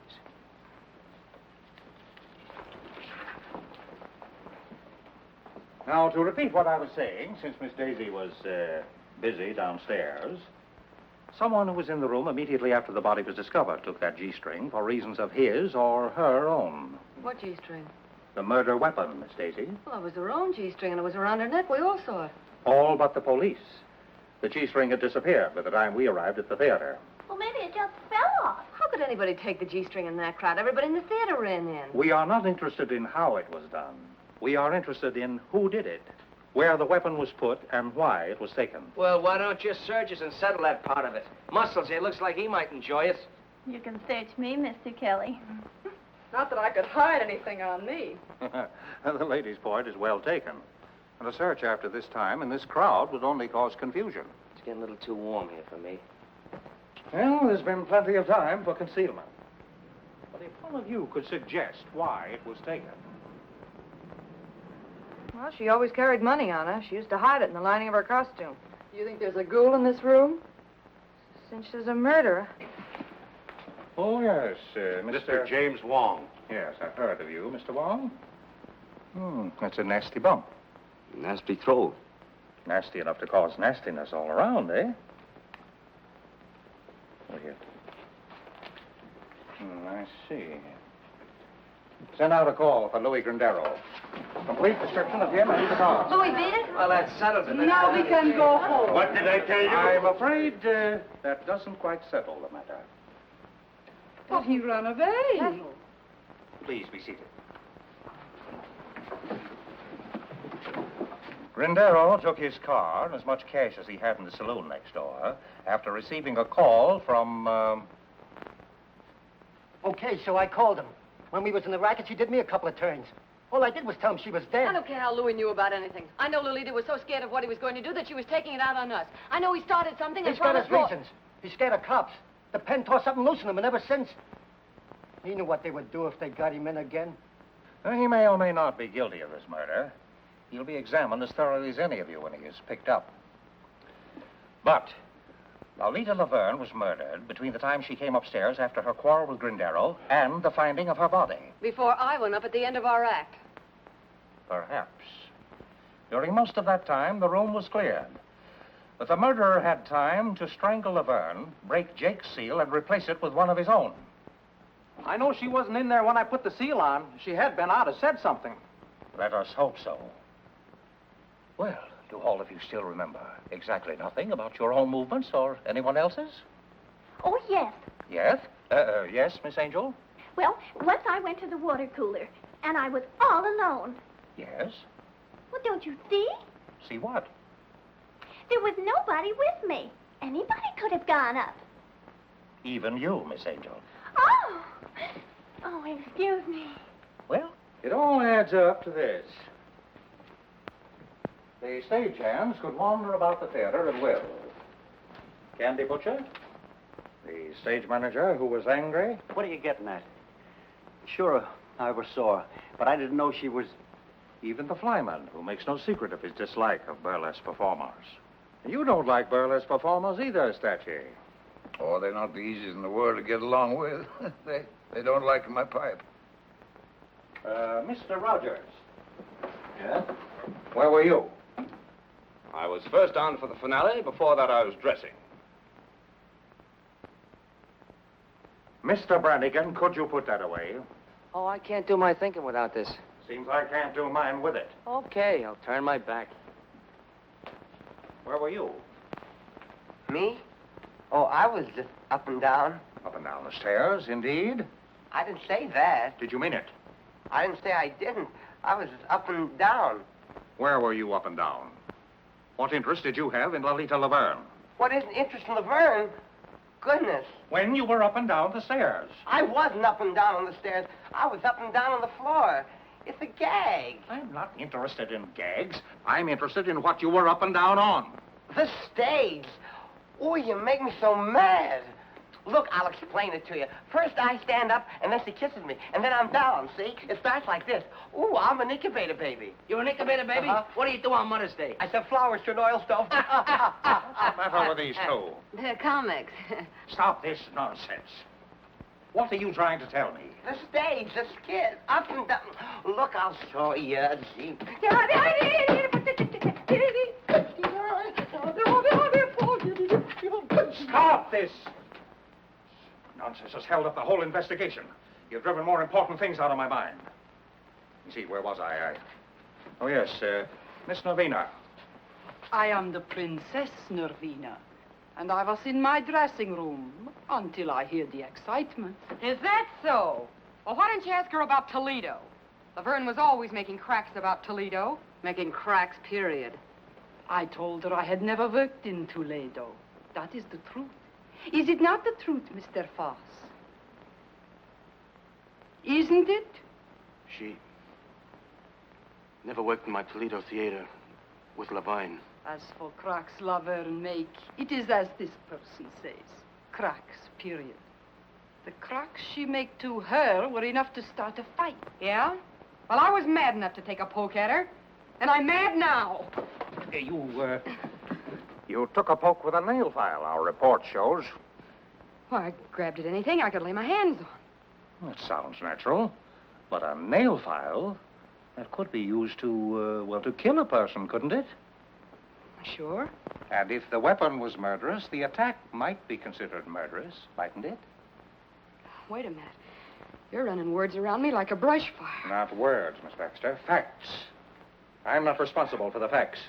Now, to repeat what I was saying, since Miss Daisy was busy downstairs, someone who was in the room immediately after the body was discovered took that G-string for reasons of his or her own. What G-string? The murder weapon, Miss Daisy. Well, it was her own G-string, and it was around her neck. We all saw it. All but the police. The G-string had disappeared by the time we arrived at the theater. Well, maybe it just fell off. How could anybody take the G-string in that crowd? Everybody in the theater ran in. We are not interested in how it was done. We are interested in who did it, where the weapon was put, and why it was taken. Well, why don't you search us and settle that part of it? Muscles here looks like he might enjoy it. You can search me, Mr. Kelly. Not that I could hide anything on me. The lady's point is well taken. And a search after this time in this crowd would only cause confusion. It's getting a little too warm here for me. Well, there's been plenty of time for concealment. But if one of you could suggest why it was taken. Well, she always carried money on her. She used to hide it in the lining of her costume. You think there's a ghoul in this room? Since there's a murderer. Oh, yes, Mr. James Wong. Yes, I've heard of you, Mr. Wong. That's a nasty bump. Nasty throw. Nasty enough to cause nastiness all around, eh? Oh, here. I see. Send out a call for Louis Grandero. Complete description of him and the car. Louis beat it? Well, that settles it. Now we can go home. What did I tell you? I'm afraid that doesn't quite settle the matter. But he ran away. Please be seated. Grindero took his car and as much cash as he had in the saloon next door after receiving a call from, Okay, so I called him. When we was in the racket, she did me a couple of turns. All I did was tell him she was dead. I don't care how Louis knew about anything. I know Lolita was so scared of what he was going to do that she was taking it out on us. I know he started something and He's got his promised reasons. He's scared of cops. The pen tore something loose in him, and ever since, he knew what they would do if they got him in again. he may or may not be guilty of this murder. He'll be examined as thoroughly as any of you when he is picked up. But Lolita Laverne was murdered between the time she came upstairs after her quarrel with Grindero and the finding of her body. Before I went up at the end of our act. Perhaps. During most of that time, the room was cleared. But the murderer had time to strangle Laverne, break Jake's seal, and replace it with one of his own. I know she wasn't in there when I put the seal on. If she had been, I'd have said something. Let us hope so. Well, do all of you still remember exactly nothing about your own movements or anyone else's? Oh, yes. Yes? Yes, Miss Angel? Well, once I went to the water cooler, and I was all alone. Yes? Well, don't you see? See what? There was nobody with me. Anybody could have gone up. Even you, Miss Angel. Oh! Oh, excuse me. Well, it all adds up to this. The stagehands could wander about the theater at will. Candy Butcher, the stage manager who was angry. What are you getting at? Sure, I was sore, but I didn't know she was... Even the flyman, who makes no secret of his dislike of burlesque performers. You don't like burlesque performers either, Statue. Oh, they're not the easiest in the world to get along with. they don't like my pipe. Mr. Rogers. Yeah? Where were you? I was first on for the finale. Before that, I was dressing. Mr. Brannigan, could you put that away? Oh, I can't do my thinking without this. Seems I can't do mine with it. Okay, I'll turn my back. Where were you? Me? Oh, I was just up and down. Up and down the stairs, indeed. I didn't say that. Did you mean it? I didn't say I didn't. I was just up and down. Where were you up and down? What interest did you have in Lolita Laverne? What is an interest in Laverne? Goodness. When you were up and down the stairs. I wasn't up and down on the stairs. I was up and down on the floor. It's a gag. I'm not interested in gags. I'm interested in what you were up and down on. The stage. Oh, you make me so mad. Look, I'll explain it to you. First, I stand up, and then she kisses me, and then I'm down, see? It starts like this. Ooh, I'm an incubator baby. You're an incubator baby? What do you do on Mother's Day? I sell flowers to an oil stove. What's the matter with these two? They're comics. Stop this nonsense. What are you trying to tell me? The stage, the skit, up and down. Look, I'll show you. Gee. Stop this! Nonsense has held up the whole investigation. You've driven more important things out of my mind. You see, where was I? Oh, yes, Miss Nervina. I am the Princess Nervina, and I was in my dressing room until I heard the excitement. Is that so? Well, why didn't you ask her about Toledo? Laverne was always making cracks about Toledo. Making cracks, period. I told her I had never worked in Toledo. That is the truth. Is it not the truth, Mr. Foss? Isn't it? She never worked in my Toledo theater with Levine. As for cracks Laverne make, it is as this person says. Cracks, period. The cracks she make to her were enough to start a fight. Yeah? Well, I was mad enough to take a poke at her. And I'm mad now. You took a poke with a nail file, our report shows. Well, I grabbed at anything I could lay my hands on. That sounds natural. But a nail file, that could be used to, to kill a person, couldn't it? Sure. And if the weapon was murderous, the attack might be considered murderous, mightn't it? Wait a minute. You're running words around me like a brush fire. Not words, Miss Baxter. Facts. I'm not responsible for the facts.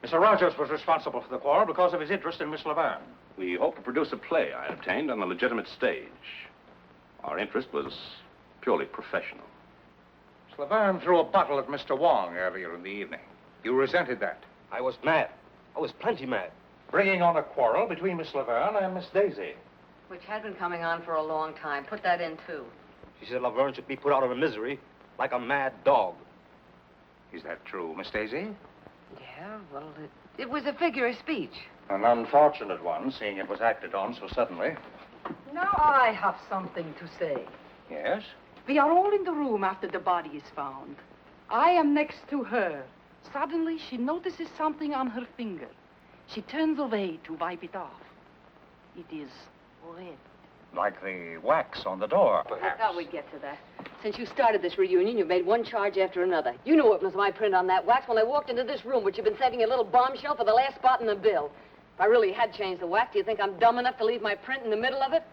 Mr. Rogers was responsible for the quarrel because of his interest in Miss Laverne. We hope to produce a play I obtained on a legitimate stage. Our interest was purely professional. Miss Laverne threw a bottle at Mr. Wong earlier in the evening. You resented that. I was mad. I was plenty mad. Bringing on a quarrel between Miss Laverne and Miss Daisy. Which had been coming on for a long time. Put that in, too. She said Laverne should be put out of her misery like a mad dog. Is that true, Miss Daisy? Yeah, well, it was a figure of speech. An unfortunate one, seeing it was acted on so suddenly. Now I have something to say. Yes? We are all in the room after the body is found. I am next to her. Suddenly, she notices something on her finger. She turns away to wipe it off. It is red. Like the wax on the door, I perhaps. thought we'd get to that. Since you started this reunion, you've made one charge after another. You knew it was my print on that wax when I walked into this room, which you've been saving a little bombshell for the last spot in the bill. If I really had changed the wax, do you think I'm dumb enough to leave my print in the middle of it?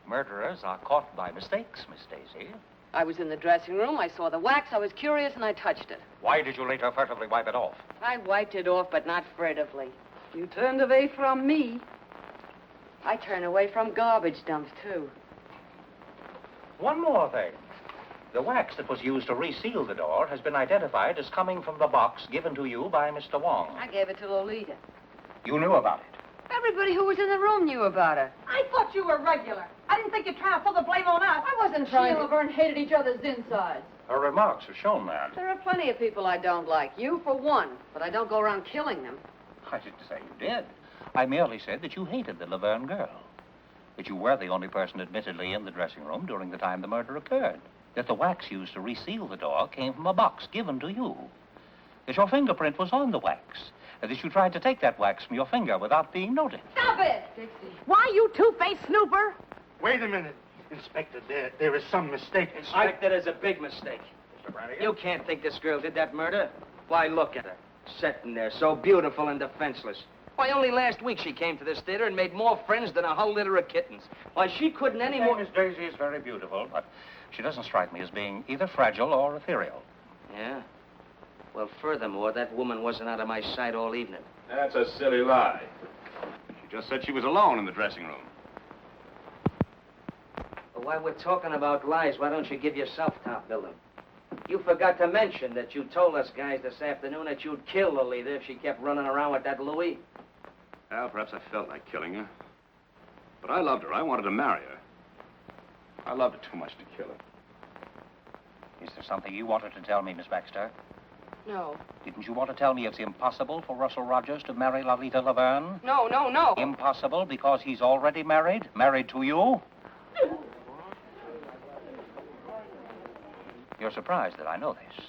Murderers are caught by mistakes, Miss Daisy. I was in the dressing room, I saw the wax, I was curious, and I touched it. Why did you later furtively wipe it off? I wiped it off, but not furtively. You turned away from me. I turn away from garbage dumps, too. One more thing. The wax that was used to reseal the door has been identified as coming from the box given to you by Mr. Wong. I gave it to Lolita. You knew about it. Everybody who was in the room knew about it. I thought you were regular. I didn't think you'd try to pull the blame on us. I wasn't trying She to... and Laverne hated each other's insides. Her remarks have shown that. There are plenty of people I don't like. You, for one. But I don't go around killing them. I didn't say you did. I merely said that you hated the Laverne girl. That you were the only person admittedly in the dressing room during the time the murder occurred. That the wax used to reseal the door came from a box given to you. That your fingerprint was on the wax. And that you tried to take that wax from your finger without being noticed. Stop it! Dixie. Why, you two-faced snooper? Wait a minute, Inspector. There is some mistake. Inspector, there's a big mistake. Mr. Brannigan? You can't think this girl did that murder. Why, look at her. Sitting there, so beautiful and defenseless. Why, only last week she came to this theater and made more friends than a whole litter of kittens. Why, she couldn't any more... Miss Daisy is very beautiful, but she doesn't strike me as being either fragile or ethereal. Yeah? Well, furthermore, that woman wasn't out of my sight all evening. That's a silly lie. She just said she was alone in the dressing room. But while we're talking about lies, why don't you give yourself top billing? You forgot to mention that you told us guys this afternoon that you'd kill Lolita if she kept running around with that Louis. Well, perhaps I felt like killing her. But I loved her. I wanted to marry her. I loved her too much to kill her. Is there something you wanted to tell me, Miss Baxter? No. Didn't you want to tell me it's impossible for Russell Rogers to marry Lolita Laverne? No, no, no. Impossible because he's already married? Married to you? You're surprised that I know this.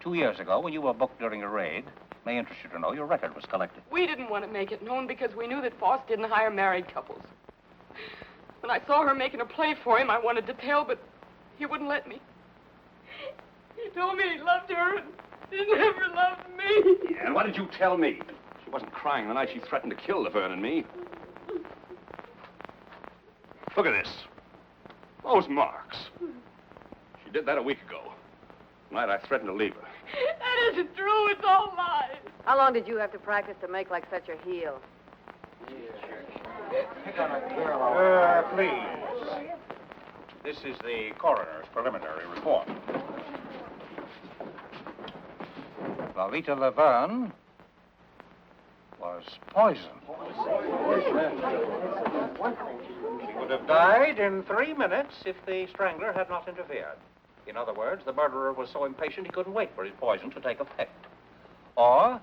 2 years ago, when you were booked during a raid, may interest you to know your record was collected. We didn't want to make it known because we knew that Foss didn't hire married couples. When I saw her making a play for him, I wanted to tell, but he wouldn't let me. He told me he loved her and he never loved me. Yeah, and why did you tell me? She wasn't crying the night she threatened to kill Laverne and me. Look at this. Those marks. She did that a week ago. The night I threatened to leave her. That isn't true. It's all lies. How long did you have to practice to make like such a heel? Please. This is the coroner's preliminary report. Lolita Laverne was poisoned. She would have died in 3 minutes if the strangler had not interfered. In other words, the murderer was so impatient he couldn't wait for his poison to take effect. Or,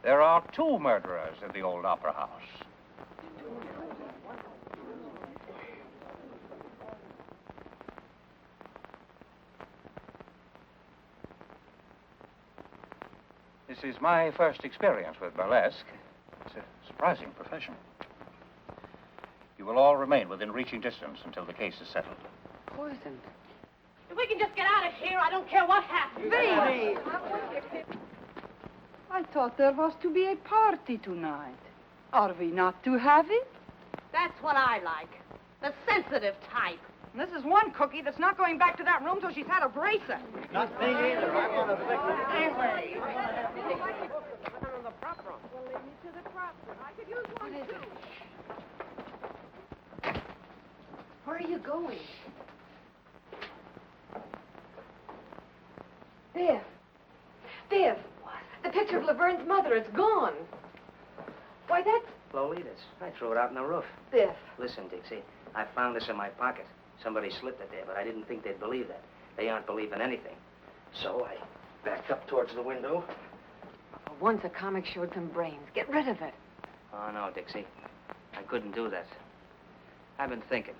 there are 2 murderers in the old opera house. This is my first experience with burlesque. It's a surprising profession. You will all remain within reaching distance until the case is settled. Poisoned. If we can just get out of here, I don't care what happens. Baby! I thought there was to be a party tonight. Are we not to have it? That's what I like. The sensitive type. This is one cookie that's not going back to that room till she's had a bracer. Not me either. I want a victim. Anyway. Where are you going? Biff. Biff. What? picture of Laverne's mother. It's gone. Why, that's... Lolita's. I threw it out on the roof. Biff. Listen, Dixie, I found this in my pocket. Somebody slipped it there, but I didn't think they'd believe that. They aren't believing anything. So I backed up towards the window. Once a comic showed some brains. Get rid of it. Oh, no, Dixie. I couldn't do that. I've been thinking.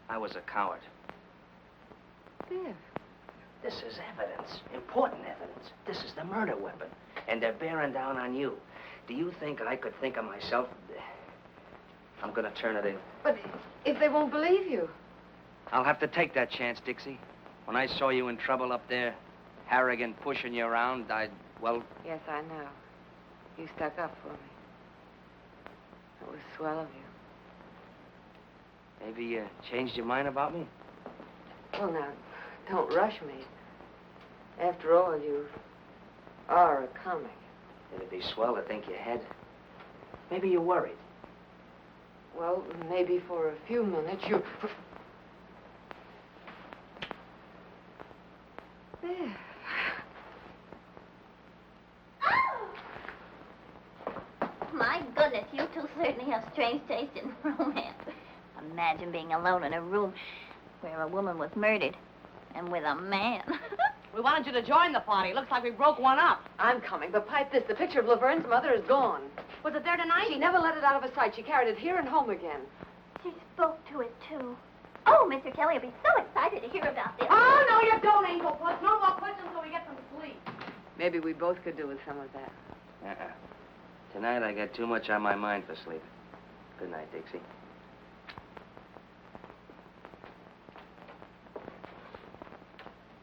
I was a coward. Biff. This is evidence. Important evidence. This is the murder weapon. And they're bearing down on you. Do you think I could think of myself? I'm gonna turn it in. But if they won't believe you? I'll have to take that chance, Dixie. When I saw you in trouble up there, Harrigan pushing you around, well... Yes, I know. You stuck up for me. It was swell of you. Maybe you changed your mind about me? Well, now, don't rush me. After all, you are a comic. It'd be swell to think you had. Maybe you're worried. Well, maybe for a few minutes you... There. My goodness, you two certainly have strange taste in romance. Imagine being alone in a room where a woman was murdered and with a man. We wanted you to join the party. Looks like we broke one up. I'm coming, but pipe this. The picture of Laverne's mother is gone. Was it there tonight? She never let it out of her sight. She carried it here and home again. She spoke to it, too. Oh, Mr. Kelly will be so excited to hear about this. Oh, no, you don't, Angel Puss. No more questions until we get some sleep. Maybe we both could do with some of that. Tonight I got too much on my mind for sleep. Good night, Dixie.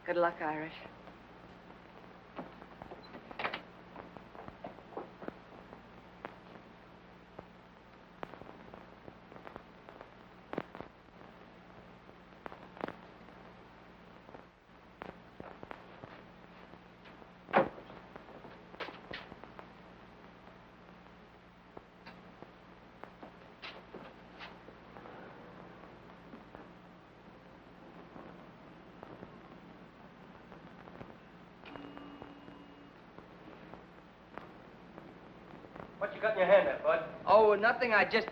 Good luck, Irish. What you got in your hand there, Bud? Oh, nothing. I just...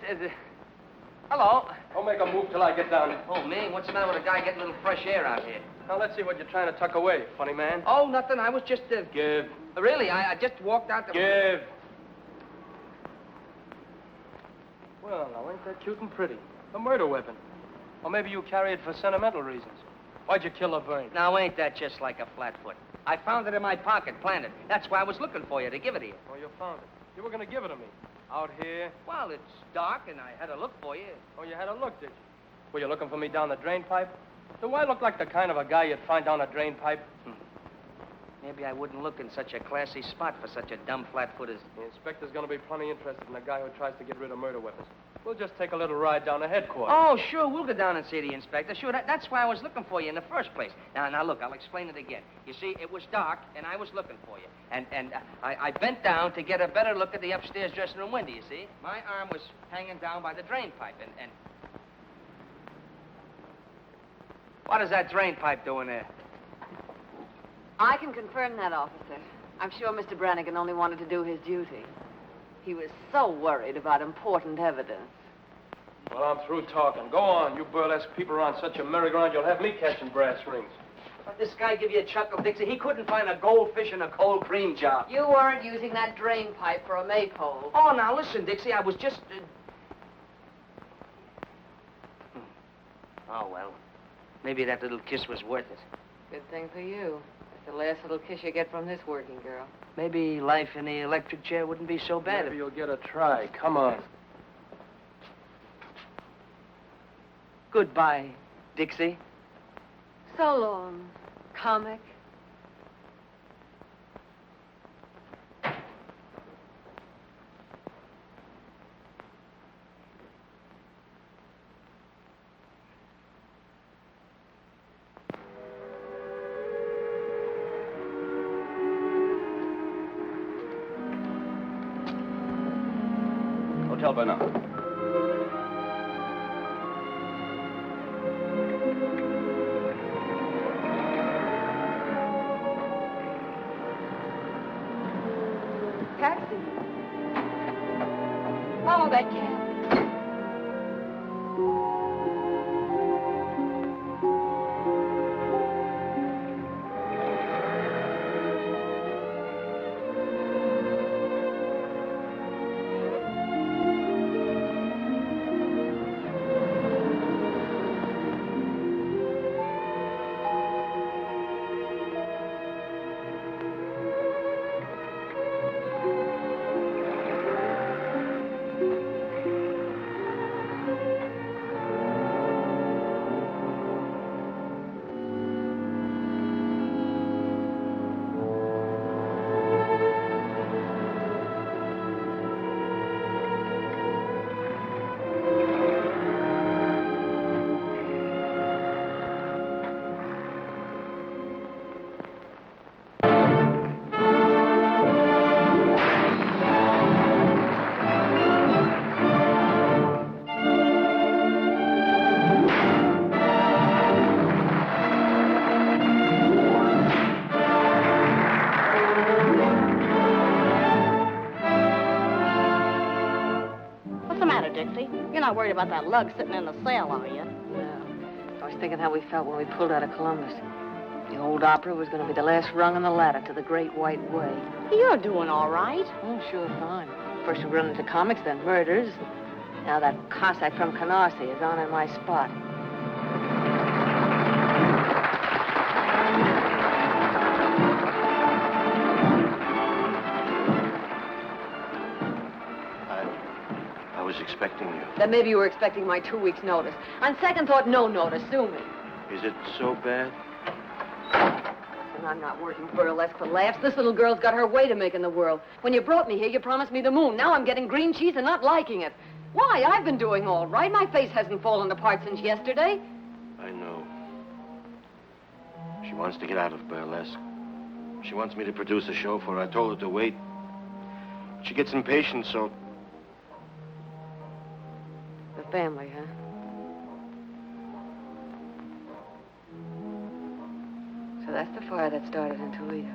Hello. Don't make a move till I get down. Oh, me? What's the matter with a guy getting a little fresh air out here? Now, let's see what you're trying to tuck away, funny man. Oh, nothing. I was just... Give. Really, I just walked out the... Give. Well, now, ain't that cute and pretty? A murder weapon. Or maybe you carry it for sentimental reasons. Why'd you kill Laverne? Now, ain't that just like a flatfoot? I found it in my pocket, planted. That's why I was looking for you, to give it to you. Oh, you found it. You were going to give it to me. Out here. Well, it's dark, and I had a look for you. Oh, you had a look, did you? Were you looking for me down the drain pipe? Do I look like the kind of a guy you'd find down a drain pipe? Maybe I wouldn't look in such a classy spot for such a dumb flatfoot as... The inspector's going to be plenty interested in a guy who tries to get rid of murder weapons. We'll just take a little ride down to headquarters. Oh, sure, we'll go down and see the inspector. Sure, that's why I was looking for you in the first place. Now, look, I'll explain it again. You see, it was dark, and I was looking for you. And I bent down to get a better look at the upstairs dressing room window, you see? My arm was hanging down by the drain pipe, and... What is that drain pipe doing there? I can confirm that, officer. I'm sure Mr. Brannigan only wanted to do his duty. He was so worried about important evidence. Well, I'm through talking. Go on. You burlesque people are on such a merry-go-round, you'll have me catching brass rings. Let this guy give you a chuckle, Dixie. He couldn't find a goldfish in a cold cream jar. You weren't using that drain pipe for a maypole. Oh, now listen, Dixie. I was just... Oh, well. Maybe that little kiss was worth it. Good thing for you. It's the last little kiss you get from this working girl. Maybe life in the electric chair wouldn't be so bad. Maybe you'll get a try. Come on. Goodbye, Dixie. So long, comic. Hotel by now. taxi. Follow that cab. You're not worried about that lug sitting in the cell, are you? No. I was thinking how we felt when we pulled out of Columbus. The old opera was going to be the last rung on the ladder to the Great White Way. You're doing all right. Oh, sure, fine. First we run into comics, then murders. Now that Cossack from Canarsie is on in my spot. I was expecting you. Then maybe you were expecting my 2 weeks' notice. On second thought, no notice. Sue me. Is it so bad? And I'm not working burlesque for laughs. This little girl's got her way to make in the world. When you brought me here, you promised me the moon. Now I'm getting green cheese and not liking it. Why? I've been doing all right. My face hasn't fallen apart since yesterday. I know. She wants to get out of burlesque. She wants me to produce a show for her. I told her to wait. She gets impatient, so... The family, huh? So that's the fire that started in Toledo.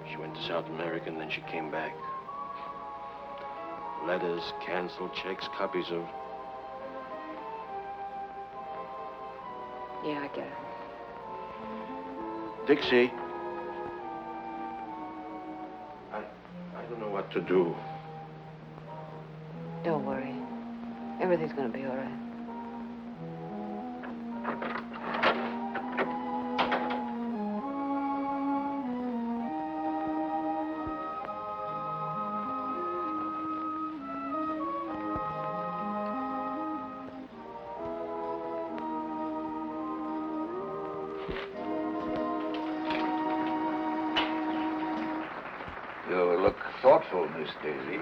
She went to South America and then she came back. Letters, canceled checks, copies of... Yeah, I get it. Dixie. I don't know what to do. Don't worry. Everything's gonna be all right. You look thoughtful, Miss Daisy.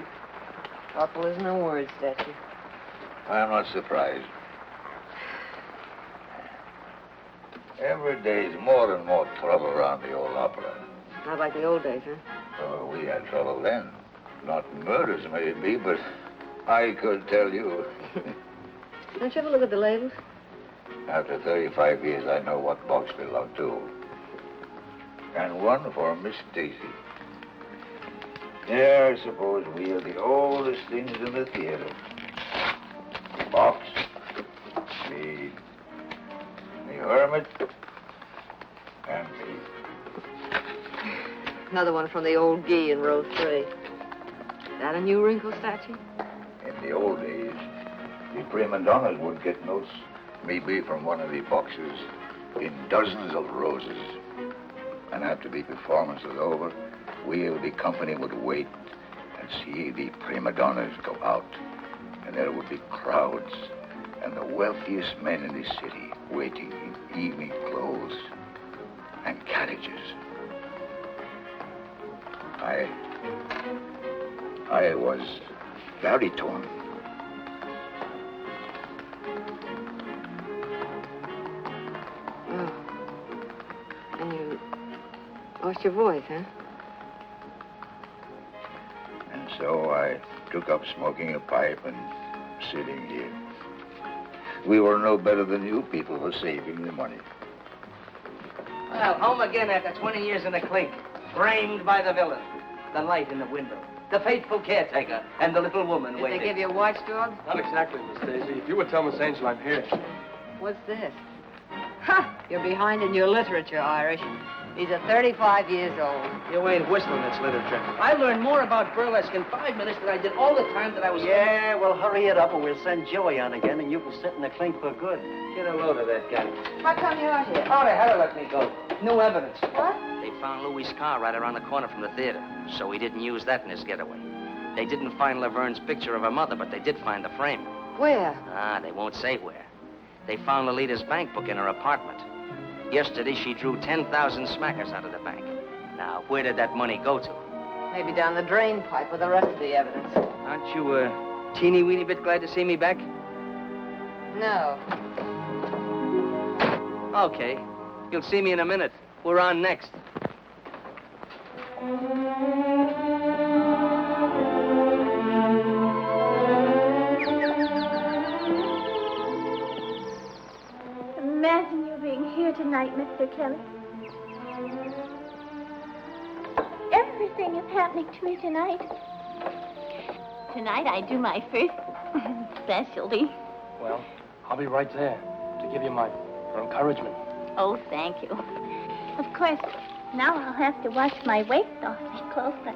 Thoughtful isn't a word, Statue. I'm not surprised. Every day's more and more trouble around the old opera. Not like the old days, huh? Oh, we had trouble then. Not murders, maybe, but I could tell you. Don't you ever look at the labels? After 35 years, I know what box belonged to. And one for Miss Daisy. Yeah, I suppose we are the oldest things in the theater. The box, the hermit, and me. Another one from the old Gee in row 3. That a new wrinkle, Statue? In the old days, the prima donnas would get notes, maybe from one of the boxes, in dozens of roses. And after the performance was over, we of the company would wait and see the prima donnas go out. And there would be crowds and the wealthiest men in the city waiting in evening clothes and carriages. I was very torn. Oh. And you lost your voice, huh? And so I took up smoking a pipe and sitting here. We were no better than you people for saving the money. Well, home again after 20 years in the clink. Framed by the villain. the light in the window, the faithful caretaker, and the little woman Did waiting. they give you a watchdog? Not exactly, Miss Daisy. If you would tell Miss Angel I'm here. What's this? Ha! You're behind in your literature, Irish. These are 35 years old. You ain't whistling, it's literature. I learned more about burlesque in 5 minutes than I did all the time that I was... Yeah, well, hurry it up or we'll send Joey on again and you can sit in the clink for good. Get a load of that guy. How come you're here? Oh, they had to let me go. No evidence. What? They found Louis' car right around the corner from the theater, so he didn't use that in his getaway. They didn't find Laverne's picture of her mother, but they did find the frame. Where? Ah, they won't say where. They found Lolita's bank book in her apartment. Yesterday, she drew 10,000 smackers out of the bank. Now, where did that money go to? Maybe down the drain pipe with the rest of the evidence. Aren't you a teeny-weeny bit glad to see me back? No. Okay. You'll see me in a minute. We're on next. Imagine you being here tonight, Mr. Kelly. Everything is happening to me tonight. Tonight I do my first specialty. Well, I'll be right there to give you my encouragement. Oh, thank you. Of course, now I'll have to watch my waist awfully close, but...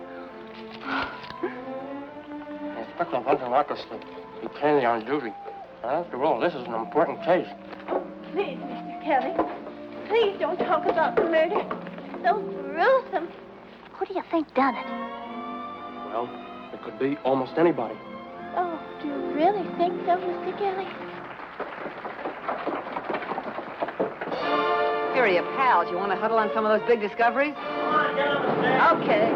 Inspector doesn't like us to be clearly on duty. After all, this is an important case. Please, Mr. Kelly, please don't talk about the murder. So gruesome. Who do you think done it? Well, it could be almost anybody. Oh, do you really think so, Mr. Kelly? Here are your pals. You want to huddle on some of those big discoveries? Come on, get on the stairs. Okay.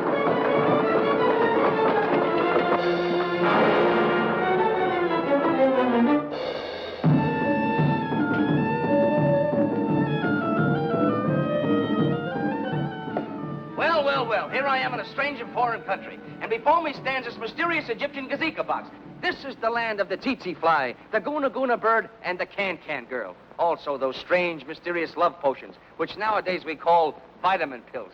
Well, here I am in a strange and foreign country, and before me stands this mysterious Egyptian gazika box. This is the land of the tsetse fly, the guna guna bird, and the can-can girl. Also those strange, mysterious love potions, which nowadays we call vitamin pills.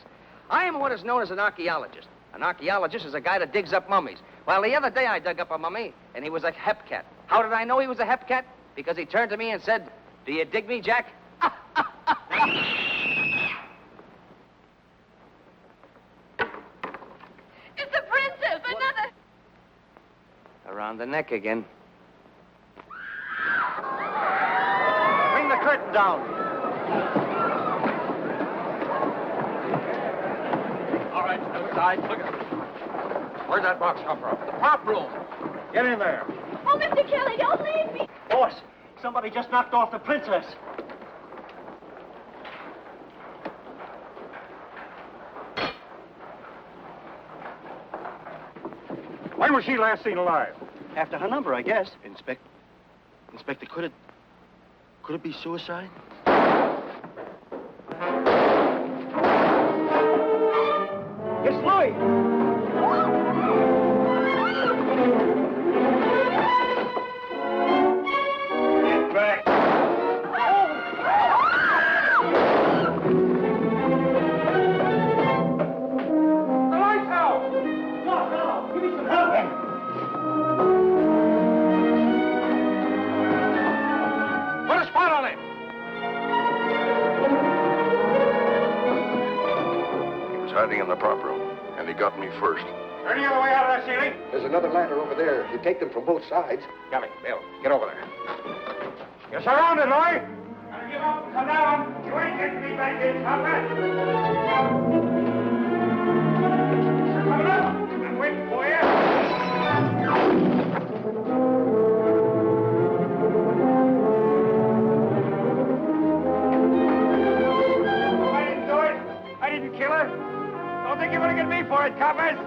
I am what is known as an archaeologist. An archaeologist is a guy that digs up mummies. Well, the other day I dug up a mummy, and he was a hepcat. How did I know he was a hepcat? Because he turned to me and said, "Do you dig me, Jack?" It's the princess! Another... Around the neck again. Bring the curtain down. All right, outside. Look at it. Where'd that box come from? The prop room. Get in there. Oh, Mr. Kelly, don't leave me. Boss, somebody just knocked off the princess. When was she last seen alive? After her number, I guess. Inspector, could it be suicide? It's Louis. Get back. The lights out! No, give me some help. Put a spot on it. He was hiding in the prop room, and he got me first. Any other way out of that ceiling? There's another ladder over there. You take them from both sides. Kelly, Bill, get over there. You're surrounded, Lloyd. Now give up and come down. You ain't getting me back in, comrade. Coming up. I'm waiting for you. I didn't do it. I didn't kill her. Don't think you're going to get me for it, comrades.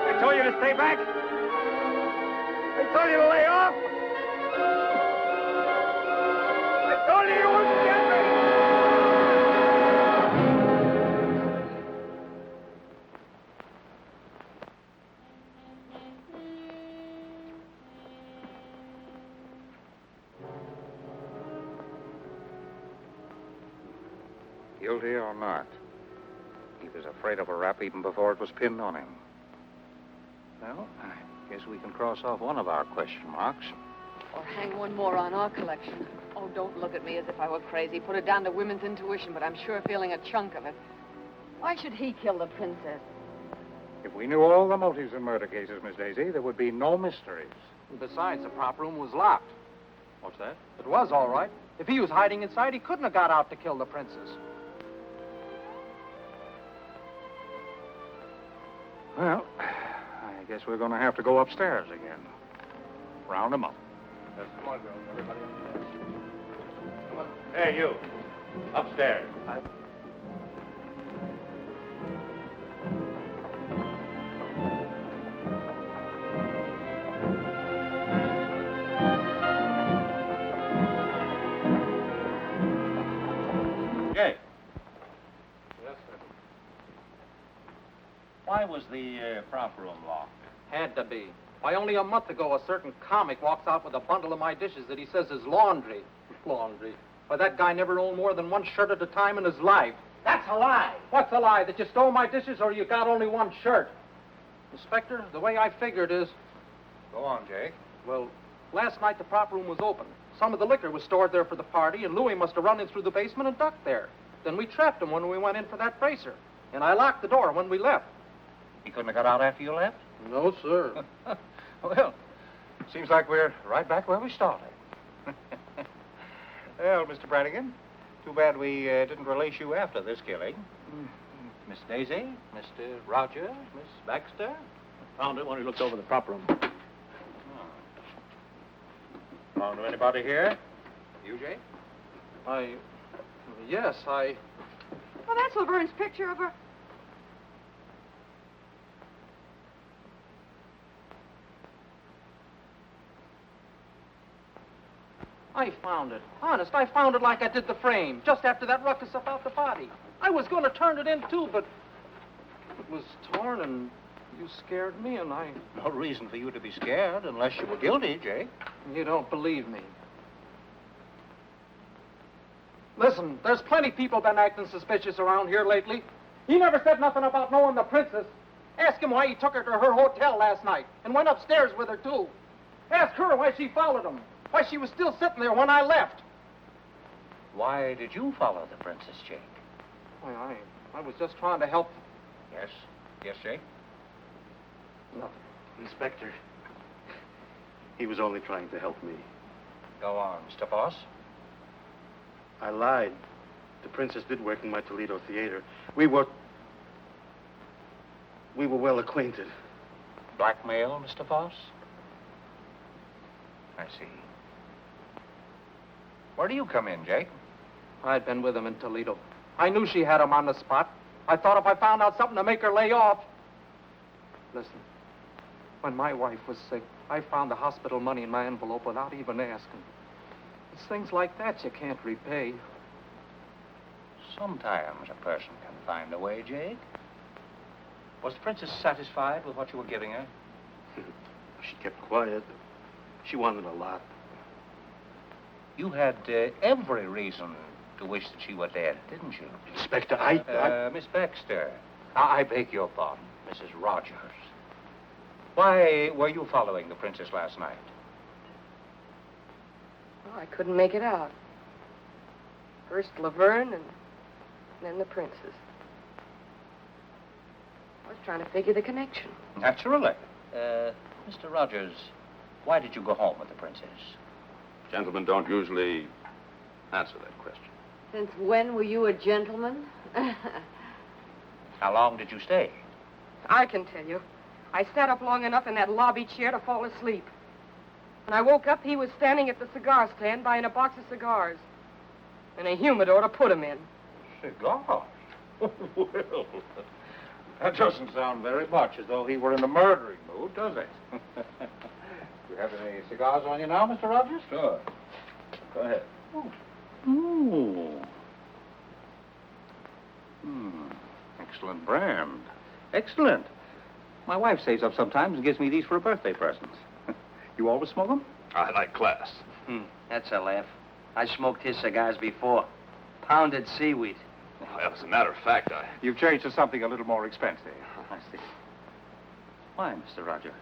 I told you to stay back. I told you to lay off. I told you you wouldn't get me. Guilty or not, he was afraid of a rap even before it was pinned on him. Well, I guess we can cross off one of our question marks. Or hang one more on our collection. Oh, don't look at me as if I were crazy. Put it down to women's intuition, but I'm sure feeling a chunk of it. Why should he kill the princess? If we knew all the motives in murder cases, Miss Daisy, there would be no mysteries. Besides, the prop room was locked. What's that? It was all right. If he was hiding inside, he couldn't have got out to kill the princess. Well, I guess we're going to have to go upstairs again. Round them up. Come on, girls. Everybody upstairs. Come on. Hey, you. Upstairs. Jay, Yes, sir. why was the prop room locked? Had to be. Why, only a month ago, a certain comic walks out with a bundle of my dishes that he says is laundry. Laundry. Why, that guy never owned more than one shirt at a time in his life. That's a lie. What's a lie? That you stole my dishes or you got only one shirt? Inspector, the way I figured is... Go on, Jake. Well, last night the prop room was open. Some of the liquor was stored there for the party, and Louis must have run in through the basement and ducked there. Then we trapped him when we went in for that bracer. And I locked the door when we left. He couldn't have got out after you left? No, sir. Well, seems like we're right back where we started. Well, Mr. Brannigan, too bad we didn't release you after this killing. Miss Daisy, Mr. Rogers, Miss Baxter. Found it when he looked over the prop room. Found anybody here? You, Jake? Yes, Well, that's Laverne's picture of her. I found it. Honest, I found it like I did the frame, just after that ruckus about the body. I was going to turn it in, too, but it was torn, and you scared me, and I... No reason for you to be scared unless you were guilty, Jake. You don't believe me. Listen, there's plenty people been acting suspicious around here lately. He never said nothing about knowing the princess. Ask him why he took her to her hotel last night and went upstairs with her, too. Ask her why she followed him. Why she was still sitting there when I left. Why did you follow the princess, Jake? Why, I was just trying to help. Yes? Yes, Jake? Nothing. Inspector, he was only trying to help me. Go on, Mr. Voss. I lied. The princess did work in my Toledo theater. We were well acquainted. Blackmail, Mr. Voss? I see. Where do you come in, Jake? I'd been with him in Toledo. I knew she had him on the spot. I thought if I found out something to make her lay off... Listen, when my wife was sick, I found the hospital money in my envelope without even asking. It's things like that you can't repay. Sometimes a person can find a way, Jake. Was the princess satisfied with what you were giving her? She kept quiet. She wanted a lot. You had every reason to wish that she were dead, didn't you? Inspector, Miss Baxter. I beg your pardon, Mrs. Rogers. Why were you following the princess last night? Oh, I couldn't make it out. First Laverne and then the princess. I was trying to figure the connection. Naturally. Mr. Rogers, why did you go home with the princess? Gentlemen don't usually answer that question. Since when were you a gentleman? How long did you stay? I can tell you. I sat up long enough in that lobby chair to fall asleep. When I woke up, he was standing at the cigar stand buying a box of cigars. And a humidor to put them in. Cigars? Well, that doesn't sound very much as though he were in a murdering mood, does it? You have any cigars on you now, Mr. Rogers? Sure. Go ahead. Ooh. Excellent brand. Excellent. My wife saves up sometimes and gives me these for a birthday present. You always smoke them? I like class. That's a laugh. I smoked his cigars before. Pounded seaweed. Well, as a matter of fact, You've changed to something a little more expensive. I see. Why, Mr. Rogers?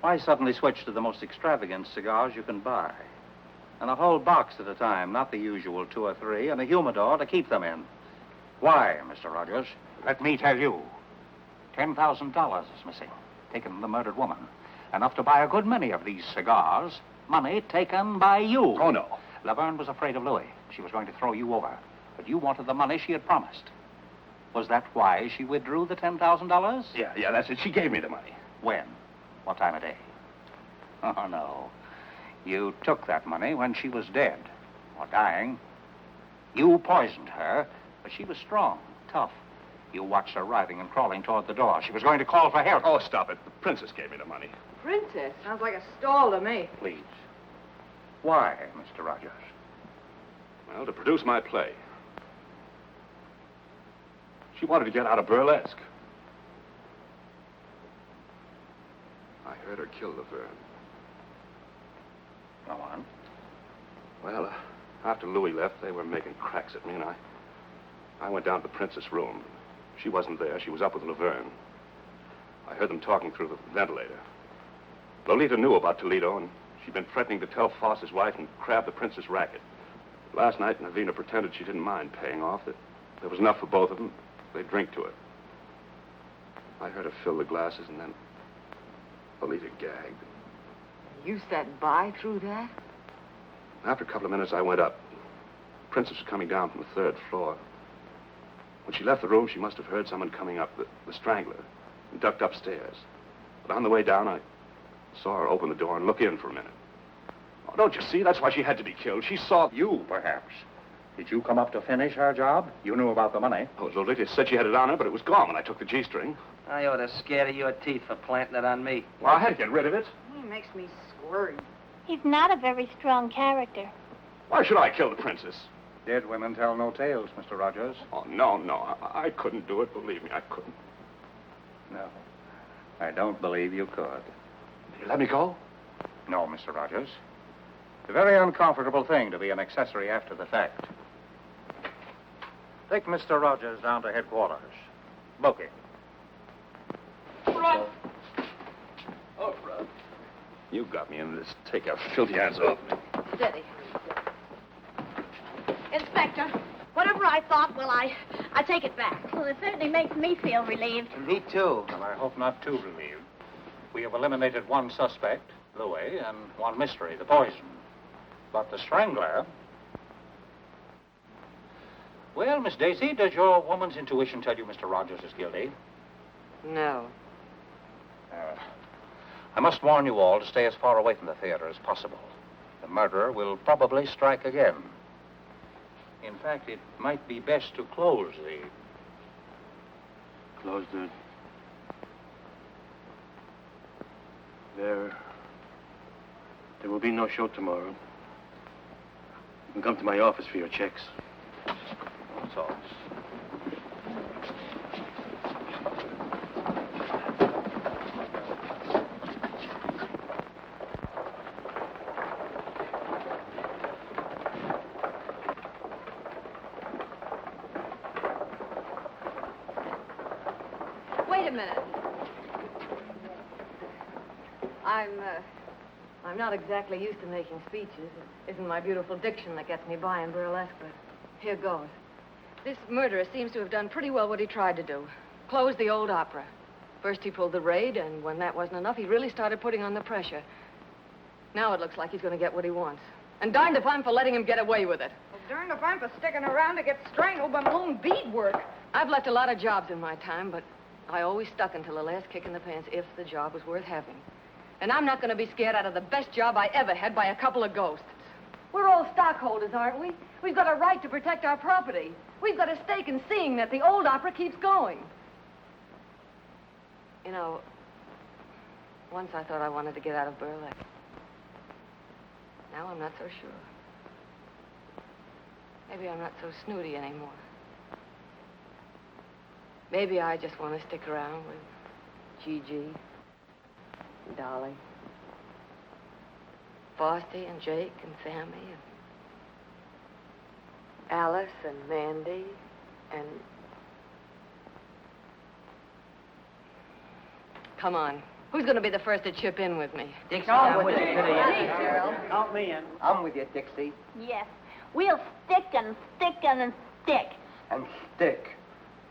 Why suddenly switch to the most extravagant cigars you can buy? And a whole box at a time, not the usual 2 or 3, and a humidor to keep them in. Why, Mr. Rogers? Let me tell you. $10,000 is missing, taken from the murdered woman. Enough to buy a good many of these cigars. Money taken by you. Oh, no. Laverne was afraid of Louis. She was going to throw you over. But you wanted the money she had promised. Was that why she withdrew the $10,000? Yeah, that's it. She gave me the money. When? What time of day? Oh, no. You took that money when she was dead, or dying. You poisoned her, but she was strong, tough. You watched her writhing and crawling toward the door. She was going to call for help. Oh, stop it. The princess gave me the money. Princess? Sounds like a stall to me. Please. Why, Mr. Rogers? Well, to produce my play. She wanted to get out of Burlesque. I heard her kill Laverne. Go on. Well, after Louis left, they were making cracks at me, and I went down to the princess' room. She wasn't there. She was up with Laverne. I heard them talking through the ventilator. Lolita knew about Toledo, and she'd been threatening to tell Foss's wife and crab the princess' racket. Last night, Navina pretended she didn't mind paying off, that there was enough for both of them. They'd drink to it. I heard her fill the glasses, and then Lolita gagged. You sat by through that? After a couple of minutes, I went up. The princess was coming down from the 3rd floor. When she left the room, she must have heard someone coming up, the strangler, and ducked upstairs. But on the way down, I saw her open the door and look in for a minute. Oh, don't you see? That's why she had to be killed. She saw... You, perhaps. Did you come up to finish her job? You knew about the money. Oh, Lolita said she had it on her, but it was gone when I took the G-string. I ought to scare your teeth for planting it on me. Well, I had to get rid of it. He makes me squirm. He's not a very strong character. Why should I kill the princess? Dead women tell no tales, Mr. Rogers. Oh, no. I couldn't do it. Believe me, I couldn't. No. I don't believe you could. You let me go? No, Mr. Rogers. It's a very uncomfortable thing to be an accessory after the fact. Take Mr. Rogers down to headquarters. Book him. Run! Oh, Run. You got me in this. Take your filthy hands off me. Steady. Inspector, whatever I thought, well, I take it back. Well, it certainly makes me feel relieved. Me too. Well, I hope not too relieved. We have eliminated one suspect, Louis, and one mystery, the poison. But the strangler... Well, Miss Daisy, does your woman's intuition tell you Mr. Rogers is guilty? No. I must warn you all to stay as far away from the theater as possible. The murderer will probably strike again. In fact, it might be best to close the... Close the... There will be no show tomorrow. You can come to my office for your checks. That's all. Wait a minute. I'm not exactly used to making speeches. It isn't my beautiful diction that gets me by in burlesque, but here goes. This murderer seems to have done pretty well what he tried to do. Closed the old opera. First he pulled the raid, and when that wasn't enough, he really started putting on the pressure. Now it looks like he's going to get what he wants. And darned if I'm for letting him get away with it. Well, darned if I'm for sticking around to get strangled by my own beadwork. I've left a lot of jobs in my time, but I always stuck until the last kick in the pants if the job was worth having. And I'm not going to be scared out of the best job I ever had by a couple of ghosts. We're all stockholders, aren't we? We've got a right to protect our property. We've got a stake in seeing that the old opera keeps going. You know, once I thought I wanted to get out of burlesque. Now I'm not so sure. Maybe I'm not so snooty anymore. Maybe I just want to stick around with Gigi, and Dolly, Frosty and Jake and Sammy Alice and Mandy and... Come on. Who's going to be the first to chip in with me? Dixie, I'm with you. Count me in. I'm with you, Dixie. Yes. We'll stick and stick and stick. And stick.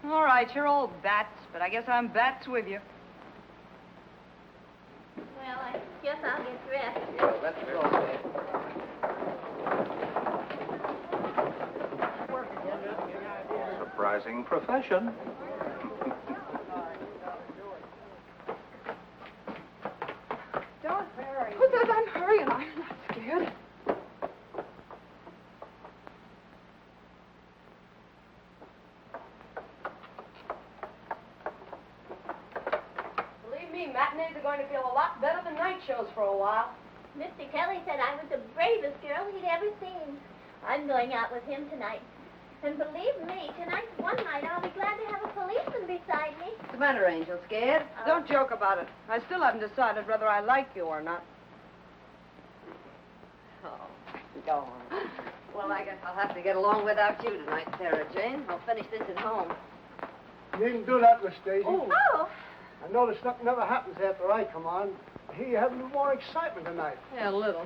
All right, you're all bats, but I guess I'm bats with you. Well, I guess I'll get dressed. Yeah, let's go. Surprising profession. Don't hurry. Who says I'm hurrying? I'm not scared. Believe me, matinees are going to feel a lot better than night shows for a while. Mr. Kelly said I was the bravest girl he'd ever seen. I'm going out with him tonight. And believe me, tonight's one night I'll be glad to have a policeman beside me. What's the matter, Angel? Scared? Don't joke about it. I still haven't decided whether I like you or not. Oh, go on. Well, I guess I'll have to get along without you tonight, Sarah Jane. I'll finish this at home. You needn't do that, Miss Daisy. Oh. I notice nothing ever happens after I come on. I hear you have a little more excitement tonight. Yeah, a little.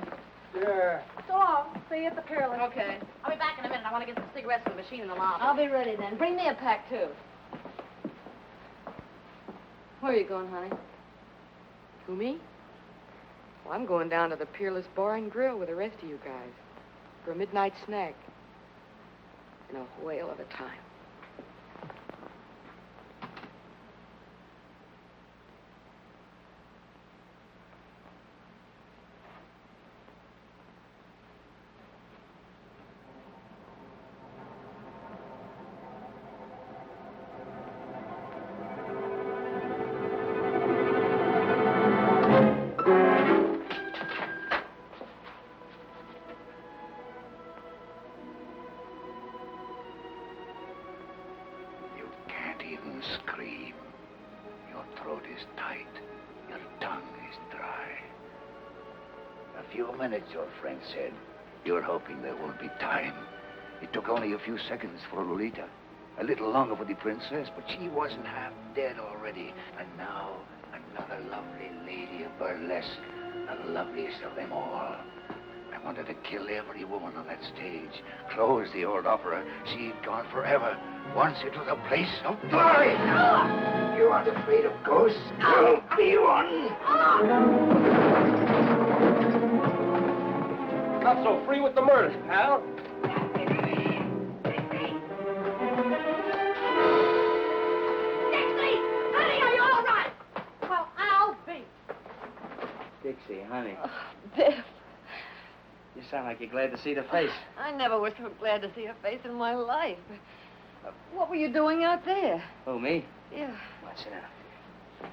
Yeah. So long. See you at the Peerless. Okay. I'll be back in a minute. I want to get some cigarettes from the machine in the lobby. I'll be ready then. Bring me a pack, too. Where are you going, honey? Who, me? Well, I'm going down to the Peerless Bar and Grill with the rest of you guys for a midnight snack. In a whale of a time. Scream. Your throat is tight. Your tongue is dry. A few minutes, your friend said. You're hoping there won't be time. It took only a few seconds for Lolita. A little longer for the princess, but she wasn't half dead already. And now, another lovely lady of burlesque. The loveliest of them all. I wanted to kill every woman on that stage. Close the old opera. She'd gone forever. Once it was a place of glory. You aren't afraid of ghosts? I'll be one. Not so free with the murders, pal. Dixie! Honey, are you all right? Well, I'll be. Dixie, honey. Biff. You sound like you're glad to see the face. I never was so glad to see a face in my life. What were you doing out there? Who, me? Yeah. What's it now?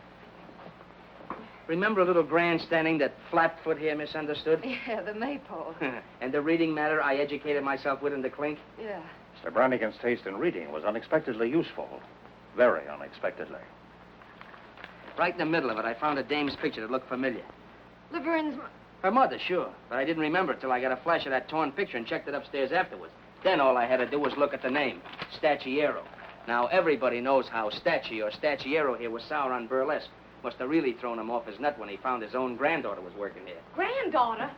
Remember a little grandstanding that Flatfoot here misunderstood? Yeah, the maypole. And the reading matter I educated myself with in the clink? Yeah. Mr. Brannigan's taste in reading was unexpectedly useful. Very unexpectedly. Right in the middle of it, I found a dame's picture that looked familiar. Laverne's... Her mother, sure. But I didn't remember it till I got a flash of that torn picture and checked it upstairs afterwards. Then all I had to do was look at the name, Stacciero. Now, everybody knows how Stacci or Stacciero here was sour on Burlesque. Must have really thrown him off his nut when he found his own granddaughter was working here. Granddaughter?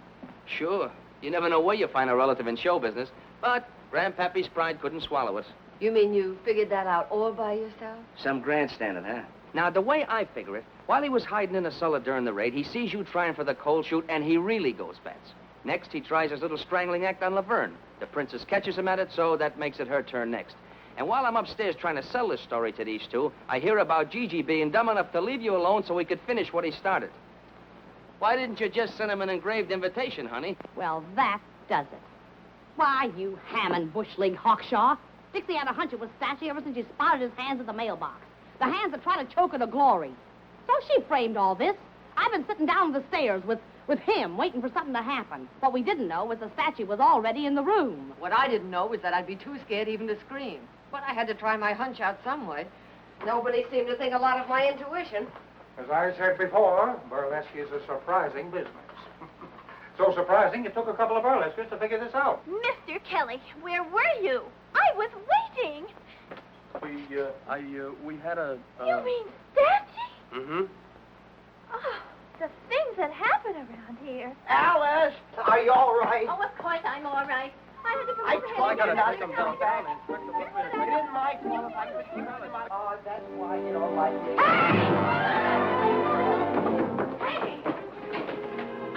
Sure. You never know where you find a relative in show business. But Grandpappy's pride couldn't swallow it. You mean you figured that out all by yourself? Some grandstanding, huh? Now, the way I figure it, while he was hiding in the cellar during the raid, he sees you trying for the cold shoot, and he really goes bats. Next, he tries his little strangling act on Laverne. The princess catches him at it, so that makes it her turn next. And while I'm upstairs trying to sell this story to these two, I hear about Gigi being dumb enough to leave you alone so he could finish what he started. Why didn't you just send him an engraved invitation, honey? Well, that does it. Why, you ham and bush league hawkshaw. Dixie had a hunch it was Stacci ever since she spotted his hands in the mailbox. The hands that try to choke her to glory. So she framed all this. I've been sitting down the stairs with him, waiting for something to happen. What we didn't know was the statue was already in the room. What I didn't know was that I'd be too scared even to scream. But I had to try my hunch out some way. Nobody seemed to think a lot of my intuition. As I said before, burlesque is a surprising business. So surprising, it took a couple of burlesquers to figure this out. Mr. Kelly, where were you? I was waiting. We had a... You mean Stanwyck? Mm-hmm. Oh, the things that happen around here. Alice, are you all right? Oh, of course I'm all right. I had to I tried to not come down. back. It isn't my fault if I could keep my... Oh, that's why you don't like me.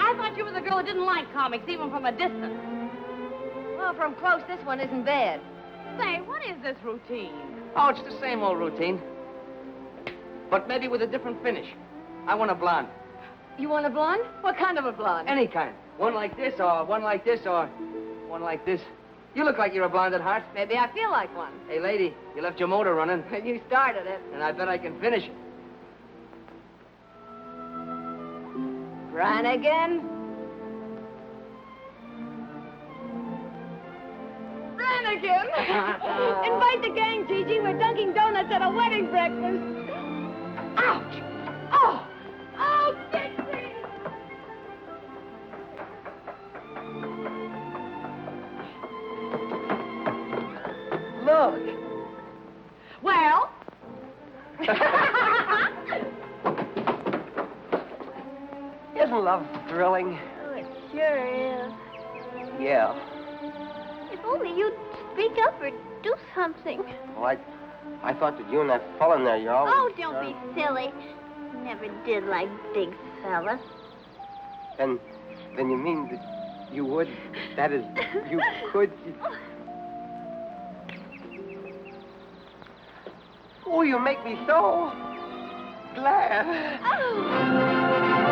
I thought you were the girl who didn't like comics, even from a distance. Well, from close, this one isn't bad. Say, what is this routine? Oh, it's the same old routine. But maybe with a different finish. I want a blonde. You want a blonde? What kind of a blonde? Any kind. One like this, or one like this, or one like this. You look like you're a blonde at heart. Maybe I feel like one. Hey, lady, you left your motor running. You started it. And I bet I can finish it. Brannigan? Brannigan! Invite the gang, Gigi. We're dunking donuts at a wedding breakfast. Ouch! Oh! Oh, Dixie! Look. Well? Isn't love thrilling? Oh, it sure is. Yeah. If only you'd speak up or do something. Well, I thought that you and that fella in there, you always... Oh, don't be silly. Never did like big fellas. Then you mean that you would... That is, you could... Oh, you make me so glad. Oh.